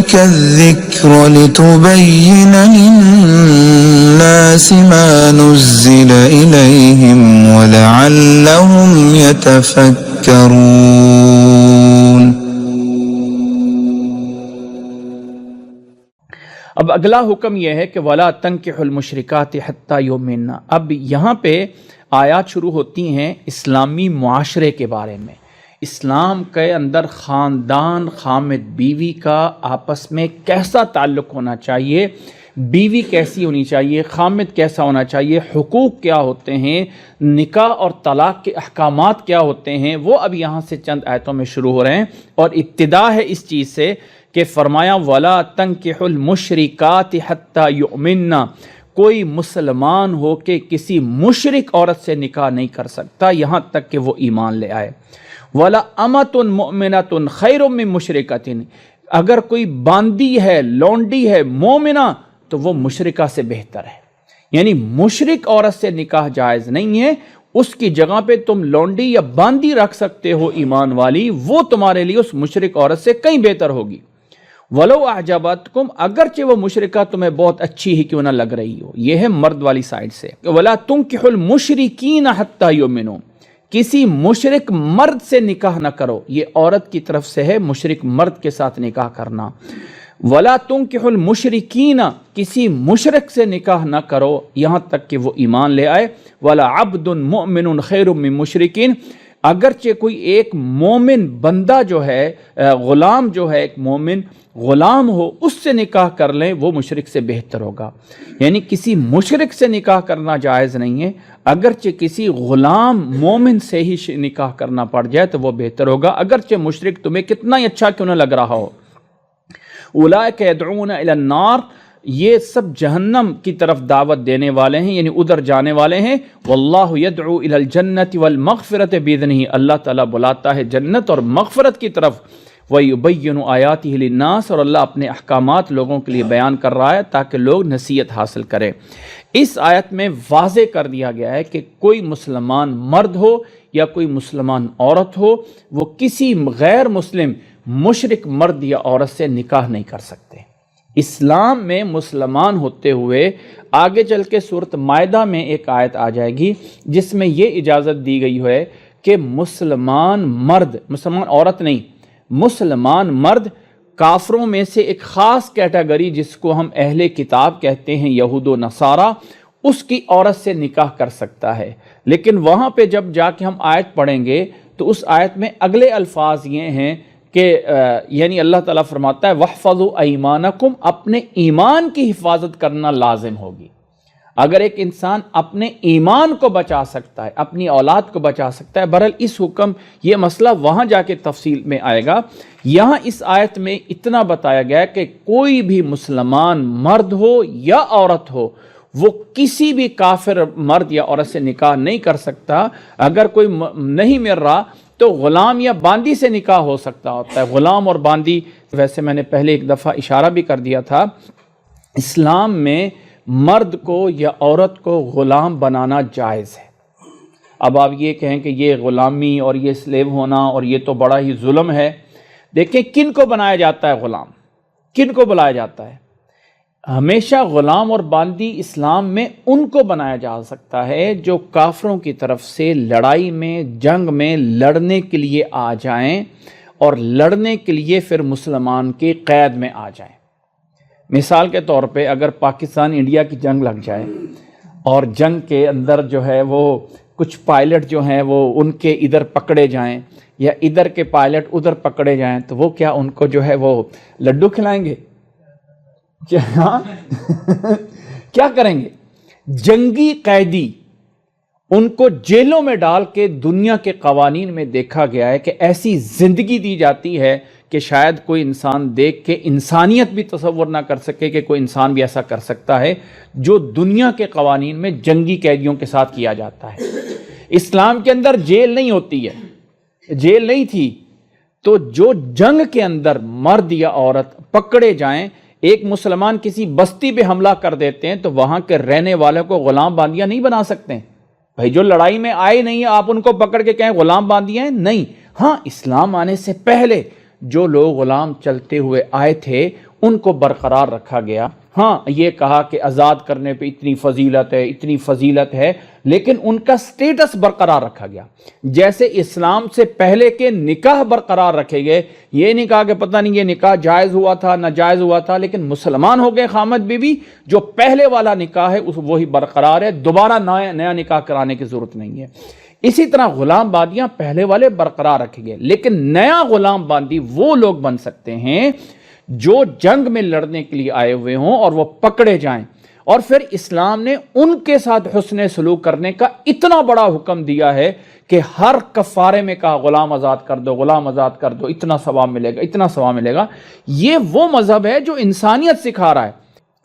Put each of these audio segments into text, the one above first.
بك الذكر لتبين للناس ما نزل إليهم ولعلهم يتفكرون۔ اب اگلا حکم یہ ہے کہ وَلَا تَنْكِحُوا الْمُشْرِكَاتِ حَتَّى يُؤْمِنَّ۔ اب یہاں پہ آیات شروع ہوتی ہیں اسلامی معاشرے کے بارے میں۔ اسلام کے اندر خاندان خامد بیوی کا آپس میں کیسا تعلق ہونا چاہیے، بیوی کیسی ہونی چاہیے، خامد کیسا ہونا چاہیے، حقوق کیا ہوتے ہیں، نکاح اور طلاق کے احکامات کیا ہوتے ہیں، وہ اب یہاں سے چند آیتوں میں شروع ہو رہے ہیں۔ اور ابتدا ہے اس چیز سے کہ فرمایا وَلَا تَنْكِحُوا الْمُشْرِكَاتِ حَتَّى يُؤْمِنَّ، کوئی مسلمان ہو کے کسی مشرک عورت سے نکاح نہیں کر سکتا یہاں تک کہ وہ ایمان لے آئے۔ وَلَا أَمَةٌ مُؤْمِنَةٌ خَيْرٌ مِّن مُشْرِكَةٍ، اگر کوئی باندی ہے، لونڈی ہے، مومنہ، تو وہ مشرکہ سے بہتر ہے۔ یعنی مشرک عورت سے نکاح جائز نہیں ہے، اس کی جگہ پہ تم لونڈی یا باندی رکھ سکتے ہو ایمان والی، وہ تمہارے لیے اس مشرک عورت سے کہیں بہتر ہوگی۔ وَلَوْ أَعْجَبَتْكُمْ، اگرچہ وہ مشرکہ تمہیں بہت اچھی ہی کیوں نہ لگ رہی ہو۔ یہ ہے مرد والی سائڈ سے۔ وَلَا تُنْكِحُوا الْمُشْرِكِينَ حَتَّى يُؤْمِنُوا، کسی مشرک مرد سے نکاح نہ کرو، یہ عورت کی طرف سے ہے مشرک مرد کے ساتھ نکاح کرنا۔ وَلَا تُنْكِحُوا الْمُشْرِكِينَ، کسی مشرک سے نکاح نہ کرو یہاں تک کہ وہ ایمان لے آئے۔ وَلَا عَبْدٌ مُؤْمِنٌ خَيْرٌ مِّن مُشْرِكٍ، اگرچہ کوئی ایک مومن بندہ جو ہے، غلام جو ہے، ایک مومن غلام ہو، اس سے نکاح کر لیں، وہ مشرک سے بہتر ہوگا۔ یعنی کسی مشرک سے نکاح کرنا جائز نہیں ہے، اگرچہ کسی غلام مومن سے ہی نکاح کرنا پڑ جائے تو وہ بہتر ہوگا، اگرچہ مشرک تمہیں کتنا ہی اچھا کیوں نہ لگ رہا ہو۔ اولئک یدعون الی النار، یہ سب جہنم کی طرف دعوت دینے والے ہیں، یعنی ادھر جانے والے ہیں۔ واللہ یدعو الی الجنۃ والمغفرۃ باذنہ، اللہ تعالیٰ بلاتا ہے جنت اور مغفرت کی طرف۔ وَيُبَيِّنُ آیاتہ للناس، اور اللہ اپنے احکامات لوگوں کے لیے بیان کر رہا ہے تاکہ لوگ نصیحت حاصل کریں۔ اس آیت میں واضح کر دیا گیا ہے کہ کوئی مسلمان مرد ہو یا کوئی مسلمان عورت ہو، وہ کسی غیر مسلم مشرک مرد یا عورت سے نکاح نہیں کر سکتے۔ اسلام میں مسلمان ہوتے ہوئے آگے چل کے سورۃ مائدہ میں ایک آیت آ جائے گی جس میں یہ اجازت دی گئی ہے کہ مسلمان مرد، مسلمان عورت نہیں، مسلمان مرد کافروں میں سے ایک خاص کیٹیگری جس کو ہم اہل کتاب کہتے ہیں، یہود و نصارہ، اس کی عورت سے نکاح کر سکتا ہے۔ لیکن وہاں پہ جب جا کے ہم آیت پڑھیں گے تو اس آیت میں اگلے الفاظ یہ ہیں کہ یعنی اللہ تعالیٰ فرماتا ہے وَاحْفَظُوا أَيْمَانَكُمْ، اپنے ایمان کی حفاظت کرنا لازم ہوگی۔ اگر ایک انسان اپنے ایمان کو بچا سکتا ہے، اپنی اولاد کو بچا سکتا ہے، بہرحال اس حکم، یہ مسئلہ وہاں جا کے تفصیل میں آئے گا۔ یہاں اس آیت میں اتنا بتایا گیا کہ کوئی بھی مسلمان مرد ہو یا عورت ہو، وہ کسی بھی کافر مرد یا عورت سے نکاح نہیں کر سکتا۔ اگر کوئی نہیں مل رہا تو غلام یا باندی سے نکاح ہو سکتا ہوتا ہے۔ غلام اور باندی، ویسے میں نے پہلے ایک دفعہ اشارہ بھی کر دیا تھا، اسلام میں مرد کو یا عورت کو غلام بنانا جائز ہے۔ اب آپ یہ کہیں کہ یہ غلامی اور یہ سلیو ہونا اور یہ تو بڑا ہی ظلم ہے۔ دیکھیں کن کو بنایا جاتا ہے غلام، کن کو بنایا جاتا ہے؟ ہمیشہ غلام اور باندی اسلام میں ان کو بنایا جا سکتا ہے جو کافروں کی طرف سے لڑائی میں، جنگ میں لڑنے کے لیے آ جائیں اور لڑنے کے لیے پھر مسلمان کی قید میں آ جائیں۔ مثال کے طور پہ اگر پاکستان انڈیا کی جنگ لگ جائے اور جنگ کے اندر جو ہے وہ کچھ پائلٹ جو ہیں وہ ان کے ادھر پکڑے جائیں یا ادھر کے پائلٹ ادھر پکڑے جائیں، تو وہ کیا ان کو جو ہے وہ لڈو کھلائیں گے؟ کیا کریں گے؟ جنگی قیدی، ان کو جیلوں میں ڈال کے دنیا کے قوانین میں دیکھا گیا ہے کہ ایسی زندگی دی جاتی ہے کہ شاید کوئی انسان دیکھ کے انسانیت بھی تصور نہ کر سکے کہ کوئی انسان بھی ایسا کر سکتا ہے، جو دنیا کے قوانین میں جنگی قیدیوں کے ساتھ کیا جاتا ہے۔ اسلام کے اندر جیل نہیں ہوتی ہے، جیل نہیں تھی، تو جو جنگ کے اندر مرد یا عورت پکڑے جائیں، ایک مسلمان کسی بستی پہ حملہ کر دیتے ہیں تو وہاں کے رہنے والوں کو غلام باندیاں نہیں بنا سکتے ہیں۔ بھائی جو لڑائی میں آئے نہیں ہیں آپ ان کو پکڑ کے کہیں غلام باندیاں ہیں؟ نہیں۔ ہاں، اسلام آنے سے پہلے جو لوگ غلام چلتے ہوئے آئے تھے ان کو برقرار رکھا گیا۔ ہاں یہ کہا کہ آزاد کرنے پہ اتنی فضیلت ہے، لیکن ان کا سٹیٹس برقرار رکھا گیا۔ جیسے اسلام سے پہلے کے نکاح برقرار رکھے گئے، یہ نہیں کہا کہ پتہ نہیں یہ نکاح جائز ہوا تھا ناجائز ہوا تھا، لیکن مسلمان ہو گئے خامد بیوی، جو پہلے والا نکاح ہے وہی برقرار ہے، دوبارہ نیا نکاح کرانے کی ضرورت نہیں ہے۔ اسی طرح غلام باندیاں پہلے والے برقرار رکھے گئے، لیکن نیا غلام باندی وہ لوگ بن سکتے ہیں جو جنگ میں لڑنے کے لیے آئے ہوئے ہوں اور وہ پکڑے جائیں، اور پھر اسلام نے ان کے ساتھ حسن سلوک کرنے کا اتنا بڑا حکم دیا ہے کہ ہر کفارے میں کہا غلام آزاد کر دو، اتنا ثواب ملے گا۔ یہ وہ مذہب ہے جو انسانیت سکھا رہا ہے۔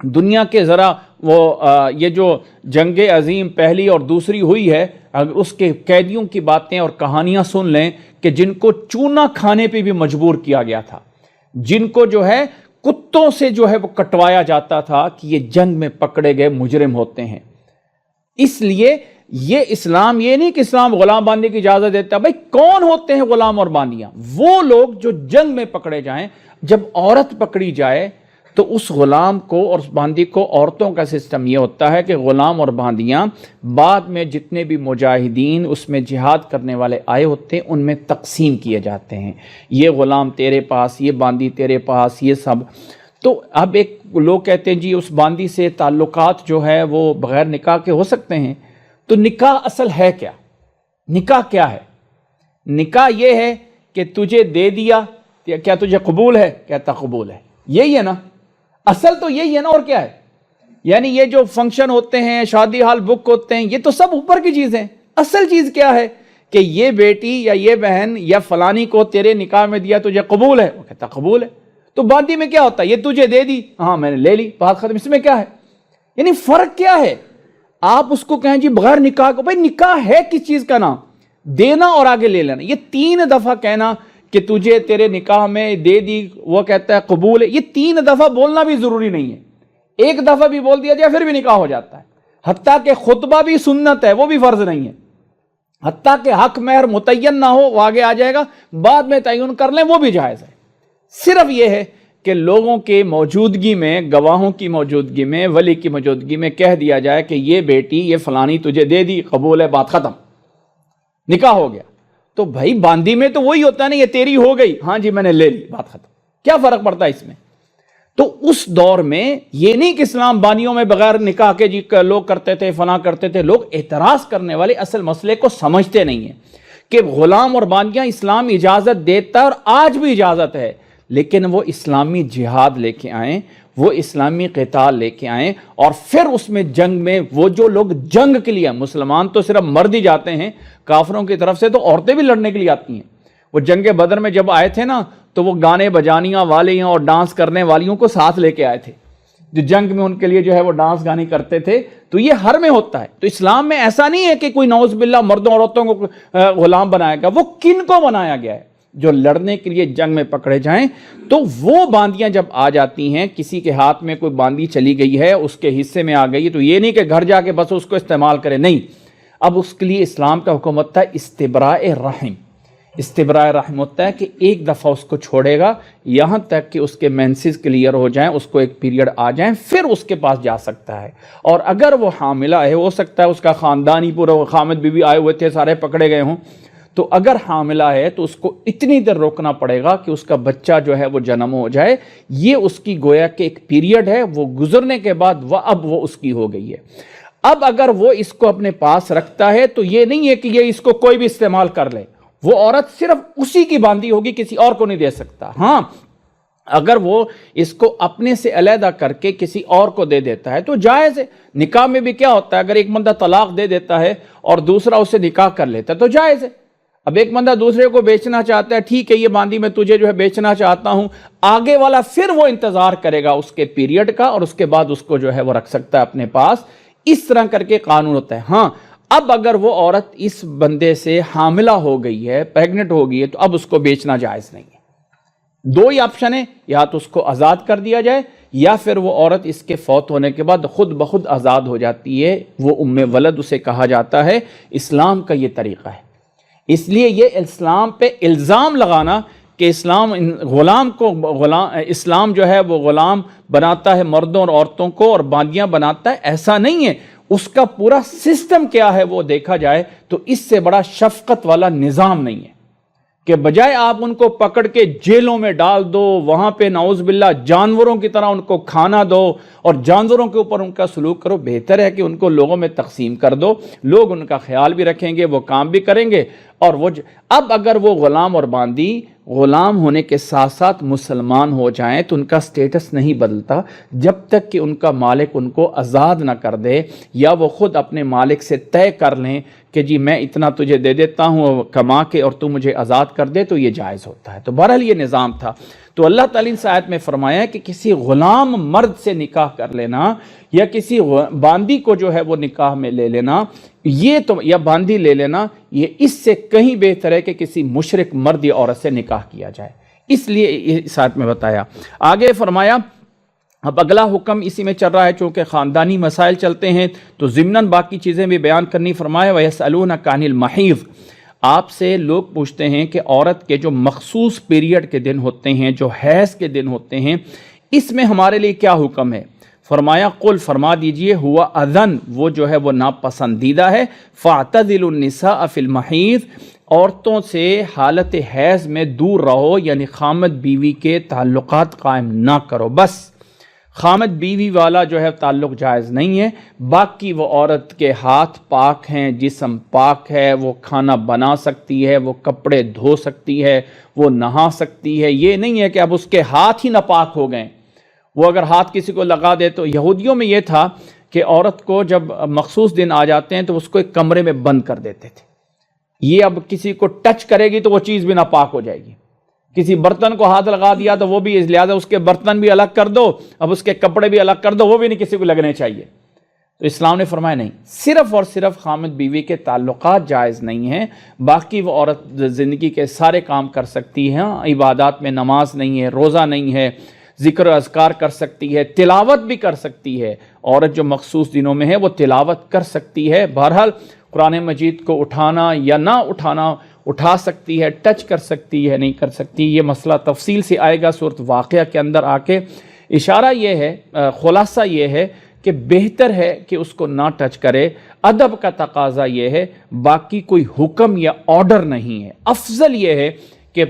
دنیا کے ذرا یہ جو جنگ عظیم پہلی اور دوسری ہوئی ہے، اگر اس کے قیدیوں کی باتیں اور کہانیاں سن لیں کہ جن کو چونا کھانے پہ بھی مجبور کیا گیا تھا، جن کو جو ہے کتوں سے جو ہے وہ کٹوایا جاتا تھا کہ یہ جنگ میں پکڑے گئے مجرم ہوتے ہیں۔ اس لیے یہ اسلام یہ نہیں کہ اسلام غلام باندھی کی اجازت دیتا ہے، بھائی کون ہوتے ہیں غلام اور باندیاں؟ وہ لوگ جو جنگ میں پکڑے جائیں۔ جب عورت پکڑی جائے تو اس غلام کو اور اس باندی کو، عورتوں کا سسٹم یہ ہوتا ہے کہ غلام اور باندیاں بعد میں جتنے بھی مجاہدین اس میں جہاد کرنے والے آئے ہوتے ہیں ان میں تقسیم کیے جاتے ہیں، یہ غلام تیرے پاس، یہ باندی تیرے پاس، یہ سب۔ تو اب ایک لوگ کہتے ہیں جی اس باندی سے تعلقات جو ہے وہ بغیر نکاح کے ہو سکتے ہیں، تو نکاح اصل ہے کیا؟ نکاح کیا ہے؟ نکاح یہ ہے کہ تجھے دے دیا، کیا تجھے قبول ہے؟ کہتا قبول ہے، یہی ہے نا، اصل تو یہی ہے نا، اور کیا ہے؟ یعنی یہ جو فنکشن ہوتے ہیں، شادی ہال بک ہوتے ہیں، یہ تو سب اوپر کی چیز ہیں۔ اصل چیز کیا ہے کہ یہ بیٹی یا یہ بہن یا فلانی کو تیرے نکاح میں دیا، تجھے قبول ہے؟ وہ کہتا قبول ہے۔ تو باندی میں کیا ہوتا ہے؟ یہ تجھے دے دی، ہاں میں نے لے لی، بات ختم۔ اس میں کیا ہے؟ یعنی فرق کیا ہے؟ آپ اس کو کہیں جی بغیر نکاح کو، بھائی نکاح ہے کس چیز کا نام؟ دینا اور آگے لے لینا۔ یہ 3 دفعہ کہنا کہ تجھے تیرے نکاح میں دے دی، وہ کہتا ہے قبول ہے، یہ 3 دفعہ بولنا بھی ضروری نہیں ہے، 1 دفعہ بھی بول دیا جائے پھر بھی نکاح ہو جاتا ہے۔ حتیٰ کہ خطبہ بھی سنت ہے، وہ بھی فرض نہیں ہے۔ حتیٰ کہ حق مہر متعین نہ ہو، وہ آگے آ جائے گا، بعد میں تعین کر لیں، وہ بھی جائز ہے۔ صرف یہ ہے کہ لوگوں کے موجودگی میں، گواہوں کی موجودگی میں، ولی کی موجودگی میں کہہ دیا جائے کہ یہ بیٹی یہ فلانی تجھے دے دی، قبول ہے، بات ختم، نکاح ہو گیا۔ تو بھائی باندی میں تو وہی ہوتا ہے نا، یہ تیری ہو گئی، ہاں جی میں نے لے لی، بات ختم۔ کیا فرق پڑتا ہے اس میں؟ تو اس دور میں یہ نہیں کہ اسلام بانیوں میں بغیر نکاح کے جی لوگ کرتے تھے، فلاں کرتے تھے۔ لوگ اعتراض کرنے والے اصل مسئلے کو سمجھتے نہیں ہیں کہ غلام اور باندیاں اسلام اجازت دیتا ہے اور آج بھی اجازت ہے، لیکن وہ اسلامی جہاد لے کے آئیں، وہ اسلامی قتال لے کے آئیں، اور پھر اس میں جنگ میں وہ جو لوگ جنگ کے لیے، مسلمان تو صرف مرد ہی جاتے ہیں، کافروں کی طرف سے تو عورتیں بھی لڑنے کے لیے آتی ہیں۔ وہ جنگ بدر میں جب آئے تھے نا تو وہ گانے بجانیاں والے اور ڈانس کرنے والیوں کو ساتھ لے کے آئے تھے، جو جنگ میں ان کے لیے جو ہے وہ ڈانس گانے کرتے تھے۔ تو یہ ہر میں ہوتا ہے۔ تو اسلام میں ایسا نہیں ہے کہ کوئی نعوذ باللہ مردوں عورتوں کو غلام بنائے گا، وہ کن کو بنایا گیا ہے؟ جو لڑنے کے لیے جنگ میں پکڑے جائیں۔ تو وہ باندیاں جب آ جاتی ہیں، کسی کے ہاتھ میں کوئی باندی چلی گئی ہے، اس کے حصے میں آ گئی، تو یہ نہیں کہ گھر جا کے بس اس کو استعمال کرے، نہیں، اب اس کے لیے اسلام کا حکم ہوتا ہے استبراء رحم۔ استبراء رحم ہوتا ہے کہ ایک دفعہ اس کو چھوڑے گا یہاں تک کہ اس کے مینسز کلیئر ہو جائیں، اس کو ایک پیریڈ آ جائیں، پھر اس کے پاس جا سکتا ہے۔ اور اگر وہ حاملہ ہے، ہو سکتا ہے اس کا خاندان ہی پورا، خامد بیوی آئے ہوئے تھے، سارے پکڑے گئے ہوں، تو اگر حاملہ ہے تو اس کو اتنی دیر روکنا پڑے گا کہ اس کا بچہ جو ہے وہ جنم ہو جائے۔ یہ اس کی گویا کہ ایک پیریڈ ہے، وہ گزرنے کے بعد اب وہ اس کی ہو گئی ہے۔ اب اگر وہ اس کو اپنے پاس رکھتا ہے تو یہ نہیں ہے کہ یہ اس کو کوئی بھی استعمال کر لے، وہ عورت صرف اسی کی باندھی ہوگی، کسی اور کو نہیں دے سکتا۔ ہاں اگر وہ اس کو اپنے سے علیحدہ کر کے کسی اور کو دے دیتا ہے تو جائز ہے۔ نکاح میں بھی کیا ہوتا ہے، اگر ایک بندہ طلاق دے دیتا ہے اور دوسرا اسے نکاح کر لیتا ہے تو جائز ہے۔ اب ایک بندہ دوسرے کو بیچنا چاہتا ہے، ٹھیک ہے یہ باندھی میں تجھے جو ہے بیچنا چاہتا ہوں، آگے والا پھر وہ انتظار کرے گا اس کے پیریڈ کا، اور اس کے بعد اس کو جو ہے وہ رکھ سکتا ہے اپنے پاس۔ اس طرح کر کے قانون ہوتا ہے۔ ہاں اب اگر وہ عورت اس بندے سے حاملہ ہو گئی ہے، پیگنٹ ہو گئی ہے، تو اب اس کو بیچنا جائز نہیں ہے۔ 2 ہی آپشن ہیں، یا تو اس کو آزاد کر دیا جائے، یا پھر وہ عورت اس کے فوت ہونے کے بعد خود بخود آزاد ہو جاتی ہے، وہ ام ولد اسے کہا جاتا ہے۔ اسلام کا یہ طریقہ ہے۔ اس لیے یہ اسلام پہ الزام لگانا کہ اسلام جو ہے وہ غلام بناتا ہے مردوں اور عورتوں کو اور باندیاں بناتا ہے، ایسا نہیں ہے۔ اس کا پورا سسٹم کیا ہے وہ دیکھا جائے تو اس سے بڑا شفقت والا نظام نہیں ہے کہ بجائے آپ ان کو پکڑ کے جیلوں میں ڈال دو، وہاں پہ نعوذ باللہ جانوروں کی طرح ان کو کھانا دو اور جانوروں کے اوپر ان کا سلوک کرو، بہتر ہے کہ ان کو لوگوں میں تقسیم کر دو، لوگ ان کا خیال بھی رکھیں گے، وہ کام بھی کریں گے۔ اور اب اگر وہ غلام اور باندی غلام ہونے کے ساتھ ساتھ مسلمان ہو جائیں تو ان کا سٹیٹس نہیں بدلتا جب تک کہ ان کا مالک ان کو آزاد نہ کر دے، یا وہ خود اپنے مالک سے طے کر لیں کہ جی میں اتنا تجھے دے دیتا ہوں کما کے اور تو مجھے آزاد کر دے، تو یہ جائز ہوتا ہے۔ تو بہرحال یہ نظام تھا۔ تو اللہ تعالیٰ اس آیت میں فرمایا کہ کسی غلام مرد سے نکاح کر لینا یا کسی باندی کو جو ہے وہ نکاح میں لے لینا، یہ تو یا باندی لے لینا، یہ اس سے کہیں بہتر ہے کہ کسی مشرک مرد یا عورت سے نکاح کیا جائے، اس لیے اس آیت میں بتایا۔ آگے فرمایا، اب اگلا حکم اسی میں چل رہا ہے، چونکہ خاندانی مسائل چلتے ہیں تو ضمناً باقی چیزیں بھی بیان کرنی۔ فرمایا وَيَسْأَلُونَكَ عَنِ الْمَحِيضِ، آپ سے لوگ پوچھتے ہیں کہ عورت کے جو مخصوص پیریڈ کے دن ہوتے ہیں، جو حیض کے دن ہوتے ہیں، اس میں ہمارے لیے کیا حکم ہے؟ فرمایا قل، فرما دیجئے، ہوا اذن، وہ جو ہے وہ ناپسندیدہ ہے، فاعتزلوا النساء فی المحیض، عورتوں سے حالت حیض میں دور رہو، یعنی خامد بیوی کے تعلقات قائم نہ کرو، بس خامد بیوی والا جو ہے تعلق جائز نہیں ہے۔ باقی وہ عورت کے ہاتھ پاک ہیں، جسم پاک ہے، وہ کھانا بنا سکتی ہے، وہ کپڑے دھو سکتی ہے، وہ نہا سکتی ہے، یہ نہیں ہے کہ اب اس کے ہاتھ ہی ناپاک ہو گئے۔ وہ اگر ہاتھ کسی کو لگا دے تو یہودیوں میں یہ تھا کہ عورت کو جب مخصوص دن آ جاتے ہیں تو اس کو ایک کمرے میں بند کر دیتے تھے، یہ اب کسی کو ٹچ کرے گی تو وہ چیز بھی ناپاک ہو جائے گی، کسی برتن کو ہاتھ لگا دیا تو وہ بھی، لہٰذا اس کے برتن بھی الگ کر دو، اب اس کے کپڑے بھی الگ کر دو، وہ بھی نہیں کسی کو لگنے چاہیے۔ تو اسلام نے فرمایا نہیں، صرف اور صرف خامد بیوی کے تعلقات جائز نہیں ہیں، باقی وہ عورت زندگی کے سارے کام کر سکتی ہے، عبادات میں نماز نہیں ہے، روزہ نہیں ہے، ذکر و اذکار کر سکتی ہے، تلاوت بھی کر سکتی ہے۔ عورت جو مخصوص دنوں میں ہے وہ تلاوت کر سکتی ہے، بہرحال قرآن مجید کو اٹھانا یا نہ اٹھانا، اٹھا سکتی ہے، ٹچ کر سکتی ہے، نہیں کر سکتی، یہ مسئلہ تفصیل سے آئے گا صورت واقعہ کے اندر آ کے۔ اشارہ یہ ہے، خلاصہ یہ ہے کہ بہتر ہے کہ اس کو نہ ٹچ کرے، ادب کا تقاضا یہ ہے، باقی کوئی حکم یا آرڈر نہیں ہے۔ افضل یہ ہے کہ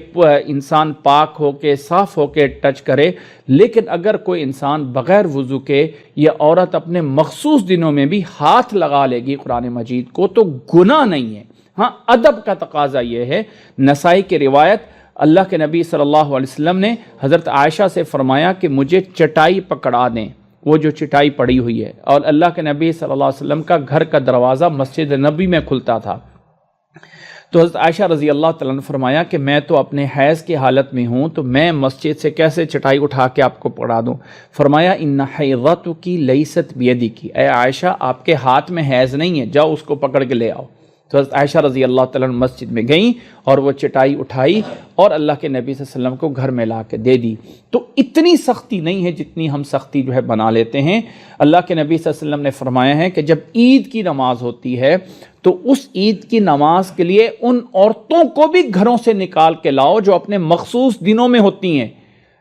انسان پاک ہو کے، صاف ہو کے ٹچ کرے، لیکن اگر کوئی انسان بغیر وضو کے یا عورت اپنے مخصوص دنوں میں بھی ہاتھ لگا لے گی قرآن مجید کو تو گناہ نہیں ہے۔ ہاں، ادب کا تقاضا یہ ہے۔ نسائی کی روایت، اللہ کے نبی صلی اللہ علیہ وسلم نے حضرت عائشہ سے فرمایا کہ مجھے چٹائی پکڑا دیں، وہ جو چٹائی پڑی ہوئی ہے، اور اللہ کے نبی صلی اللہ علیہ وسلم کا گھر کا دروازہ مسجد نبی میں کھلتا تھا، تو حضرت عائشہ رضی اللہ تعالیٰ نے فرمایا کہ میں تو اپنے حیض کی حالت میں ہوں تو میں مسجد سے کیسے چٹائی اٹھا کے آپ کو پکڑا دوں؟ فرمایا ان حیضتک لیست بیدک، اے عائشہ آپ کے ہاتھ میں حیض نہیں ہے، جاؤ اس کو پکڑ کے لے آؤ۔ تو حضرت عائشہ رضی اللہ تعالیٰ عنہ مسجد میں گئیں اور وہ چٹائی اٹھائی اور اللہ کے نبی صلی اللہ علیہ وسلم کو گھر میں لا کے دے دی۔ تو اتنی سختی نہیں ہے جتنی ہم سختی جو ہے بنا لیتے ہیں۔ اللہ کے نبی صلی اللہ علیہ وسلم نے فرمایا ہے کہ جب عید کی نماز ہوتی ہے تو اس عید کی نماز کے لیے ان عورتوں کو بھی گھروں سے نکال کے لاؤ جو اپنے مخصوص دنوں میں ہوتی ہیں،